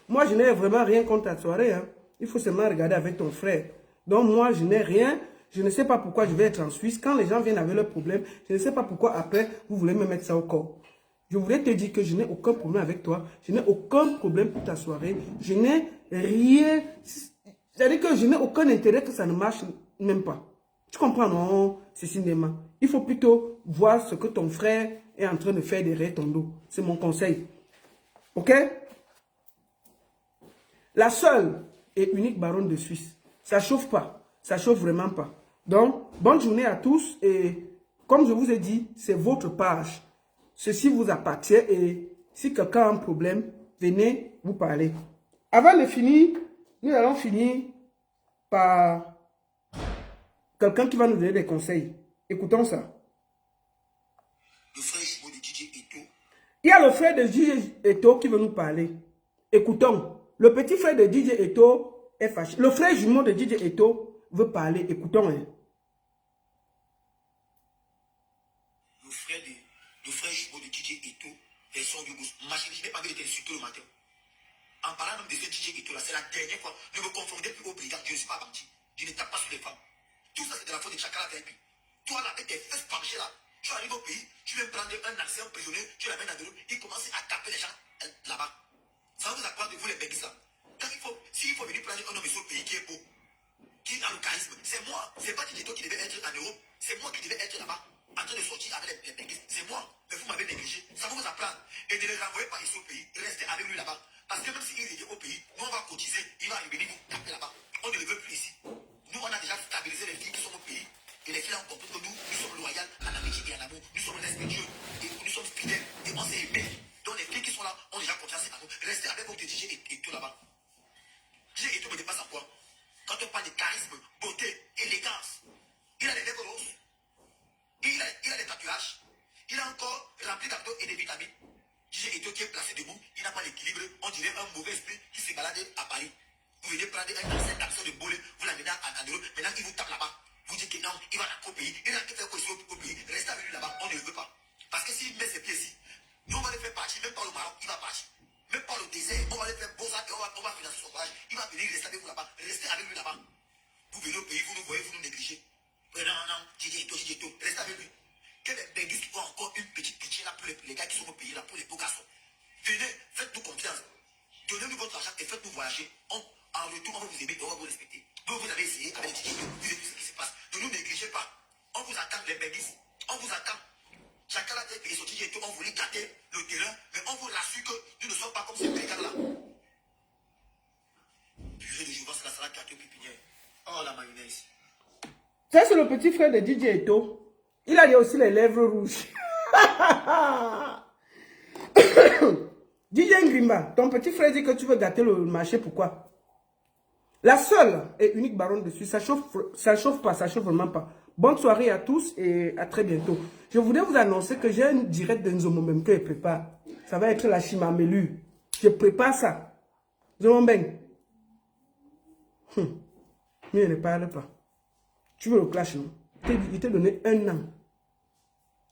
Moi, je n'ai vraiment rien contre ta soirée. Hein. Il faut seulement regarder avec ton frère. Donc, moi, je n'ai rien. Je ne sais pas pourquoi je vais être en Suisse. Quand les gens viennent avec leurs problèmes, je ne sais pas pourquoi après, vous voulez me mettre ça au corps. Je voudrais te dire que je n'ai aucun problème avec toi. Je n'ai aucun problème pour ta soirée. Je n'ai rien... C'est-à-dire que je n'ai aucun intérêt que ça ne marche même pas. Tu comprends, non? C'est cinéma. Il faut plutôt voir ce que ton frère est en train de faire derrière ton dos. C'est mon conseil. Ok? La seule et unique baronne de Suisse. Ça chauffe pas. Ça chauffe vraiment pas. Donc, bonne journée à tous. Et comme je vous ai dit, c'est votre page. Ceci vous appartient. Et si quelqu'un a un problème, venez vous parler. Avant de finir, nous allons finir par quelqu'un qui va nous donner des conseils. Écoutons ça. Le frère jumeau de DJ Eto. Il y a le frère de DJ Eto qui veut nous parler. Écoutons. Le petit frère de DJ Eto est fâché. Le frère jumeau de DJ Eto veut parler. Écoutons. Hein. Le frère jumeau de DJ Eto est son du goût. Ma chérie, je n'ai pas vu de t'insulter le matin. En parlant même de ce DJ Eto là, c'est la dernière fois. Ne me confondez plus au brigand. Je ne suis pas bandit. Je ne tape pas sur les femmes. Tout ça, c'est de la faute de Chakala VIP. Toi, là, avec tes fesses penchées, là, tu arrives au pays, tu viens prendre un ancien prisonnier, tu l'amènes à de l'eau, il commence à taper les gens là-bas. Ça va vous apprendre de vous, les béguis, là. S'il faut venir prendre un homme sur le pays qui est beau, qui a le charisme, c'est moi. C'est pas Tito qui devait être en Europe. C'est moi qui devais être là-bas, en train de sortir avec les béguis. C'est moi. Mais vous m'avez négligé. Ça va vous apprendre. Et ne le renvoyez pas ici au pays. Restez avec lui là-bas. Parce que même s'il revient au pays, nous, on va cotiser. Il va revenir vous taper là-bas. On ne le veut plus ici. Nous, on a déjà stabilisé les filles qui sont au pays. Et les filles ont compris que nous sommes loyales en amitié et en amour. Nous sommes respectueux. Et nous sommes fidèles. Et on s'est aimés. Donc les filles qui sont là ont déjà confiance en nous. Restez avec votre DJ et tout là-bas. DJ et tout me dépasse à quoi? Quand on parle de charisme, beauté, élégance, il a les lèvres roses. Il a des tatouages. Il a encore rempli d'abdos et de vitamines. DJ et tout qui est placé debout, il n'a pas d'équilibre. On dirait un mauvais esprit qui s'est baladé à Paris. Vous venez prendre un ancien garçon de bolé, vous l'amenez à Europe, maintenant il vous tape là-bas. Vous dites que non, il va au pays, il a fait quoi ici au pays, restez avec lui là-bas, on ne le veut pas. Parce que s'il met ses pieds ici, nous on va le faire partir, même pas le Maroc, il va partir. Même pas le désert, on va le faire Beaux-Arts et on va financer son voyage. Il va venir rester avec vous là-bas, restez avec lui là-bas. Vous venez au pays, vous nous voyez, vous nous négligez. Mais non, non, DJ Eto, restez avec lui. Que les béguis ont encore une petite pitié là pour les gars qui sont au pays là, pour les beaux garçons. Venez, faites-nous confiance. Donnez-nous votre argent et faites-nous voyager. En retour, on va vous aimer et on va vous respecter. Vous avez essayé avec les DJ, vous avez vu ce qui se passe. Ne nous négligez pas. On vous attend, les béguis. On vous attend. Chacun a été payé son DJ, on voulait gâter le terrain, mais on vous rassure que nous ne sommes pas comme ces brigands-là. Purée de jouvence, la salade gâteau pépinière. Oh, la mayonnaise. Ça, c'est le petit frère de DJ Eto. Il a aussi les lèvres rouges. DJ Ngrimba, ton petit frère dit que tu veux gâter le marché, pourquoi? La seule et unique baronne de Suisse, ça chauffe pas, ça chauffe vraiment pas. Bonne soirée à tous et à très bientôt. Je voudrais vous annoncer que j'ai un direct de Nzomo même que je prépare. Ça va être la Chimamelu. Je prépare ça. Nzomo Beng. Mais ne parle pas. Tu veux le clash, non? Il t'a donné 1 an.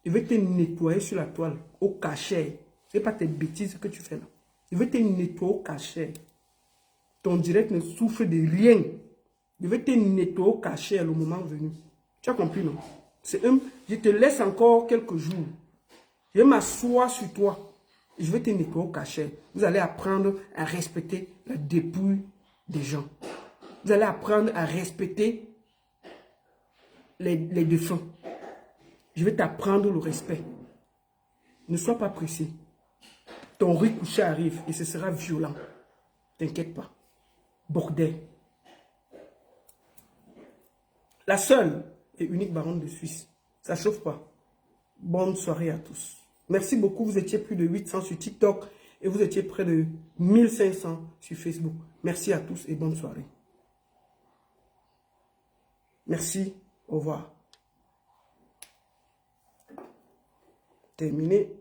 Il veut te nettoyer sur la toile, au cachet. C'est pas tes bêtises que tu fais là. Il veut te nettoyer au cachet. Ton direct ne souffre de rien. Il veut te nettoyer au cachet le moment venu. Tu as compris, non? Je te laisse encore quelques jours. Je vais m'asseoir sur toi. Et je vais te nettoyer au cachet. Vous allez apprendre à respecter la dépouille des gens. Vous allez apprendre à respecter les défunts. Je vais t'apprendre le respect. Ne sois pas pressé. Ton riz couché arrive et ce sera violent. T'inquiète pas. Bordel. La seule et unique baronne de Suisse. Ça chauffe pas. Bonne soirée à tous. Merci beaucoup. Vous étiez plus de 800 sur TikTok et vous étiez près de 1500 sur Facebook. Merci à tous et bonne soirée. Merci. Au revoir. Terminé.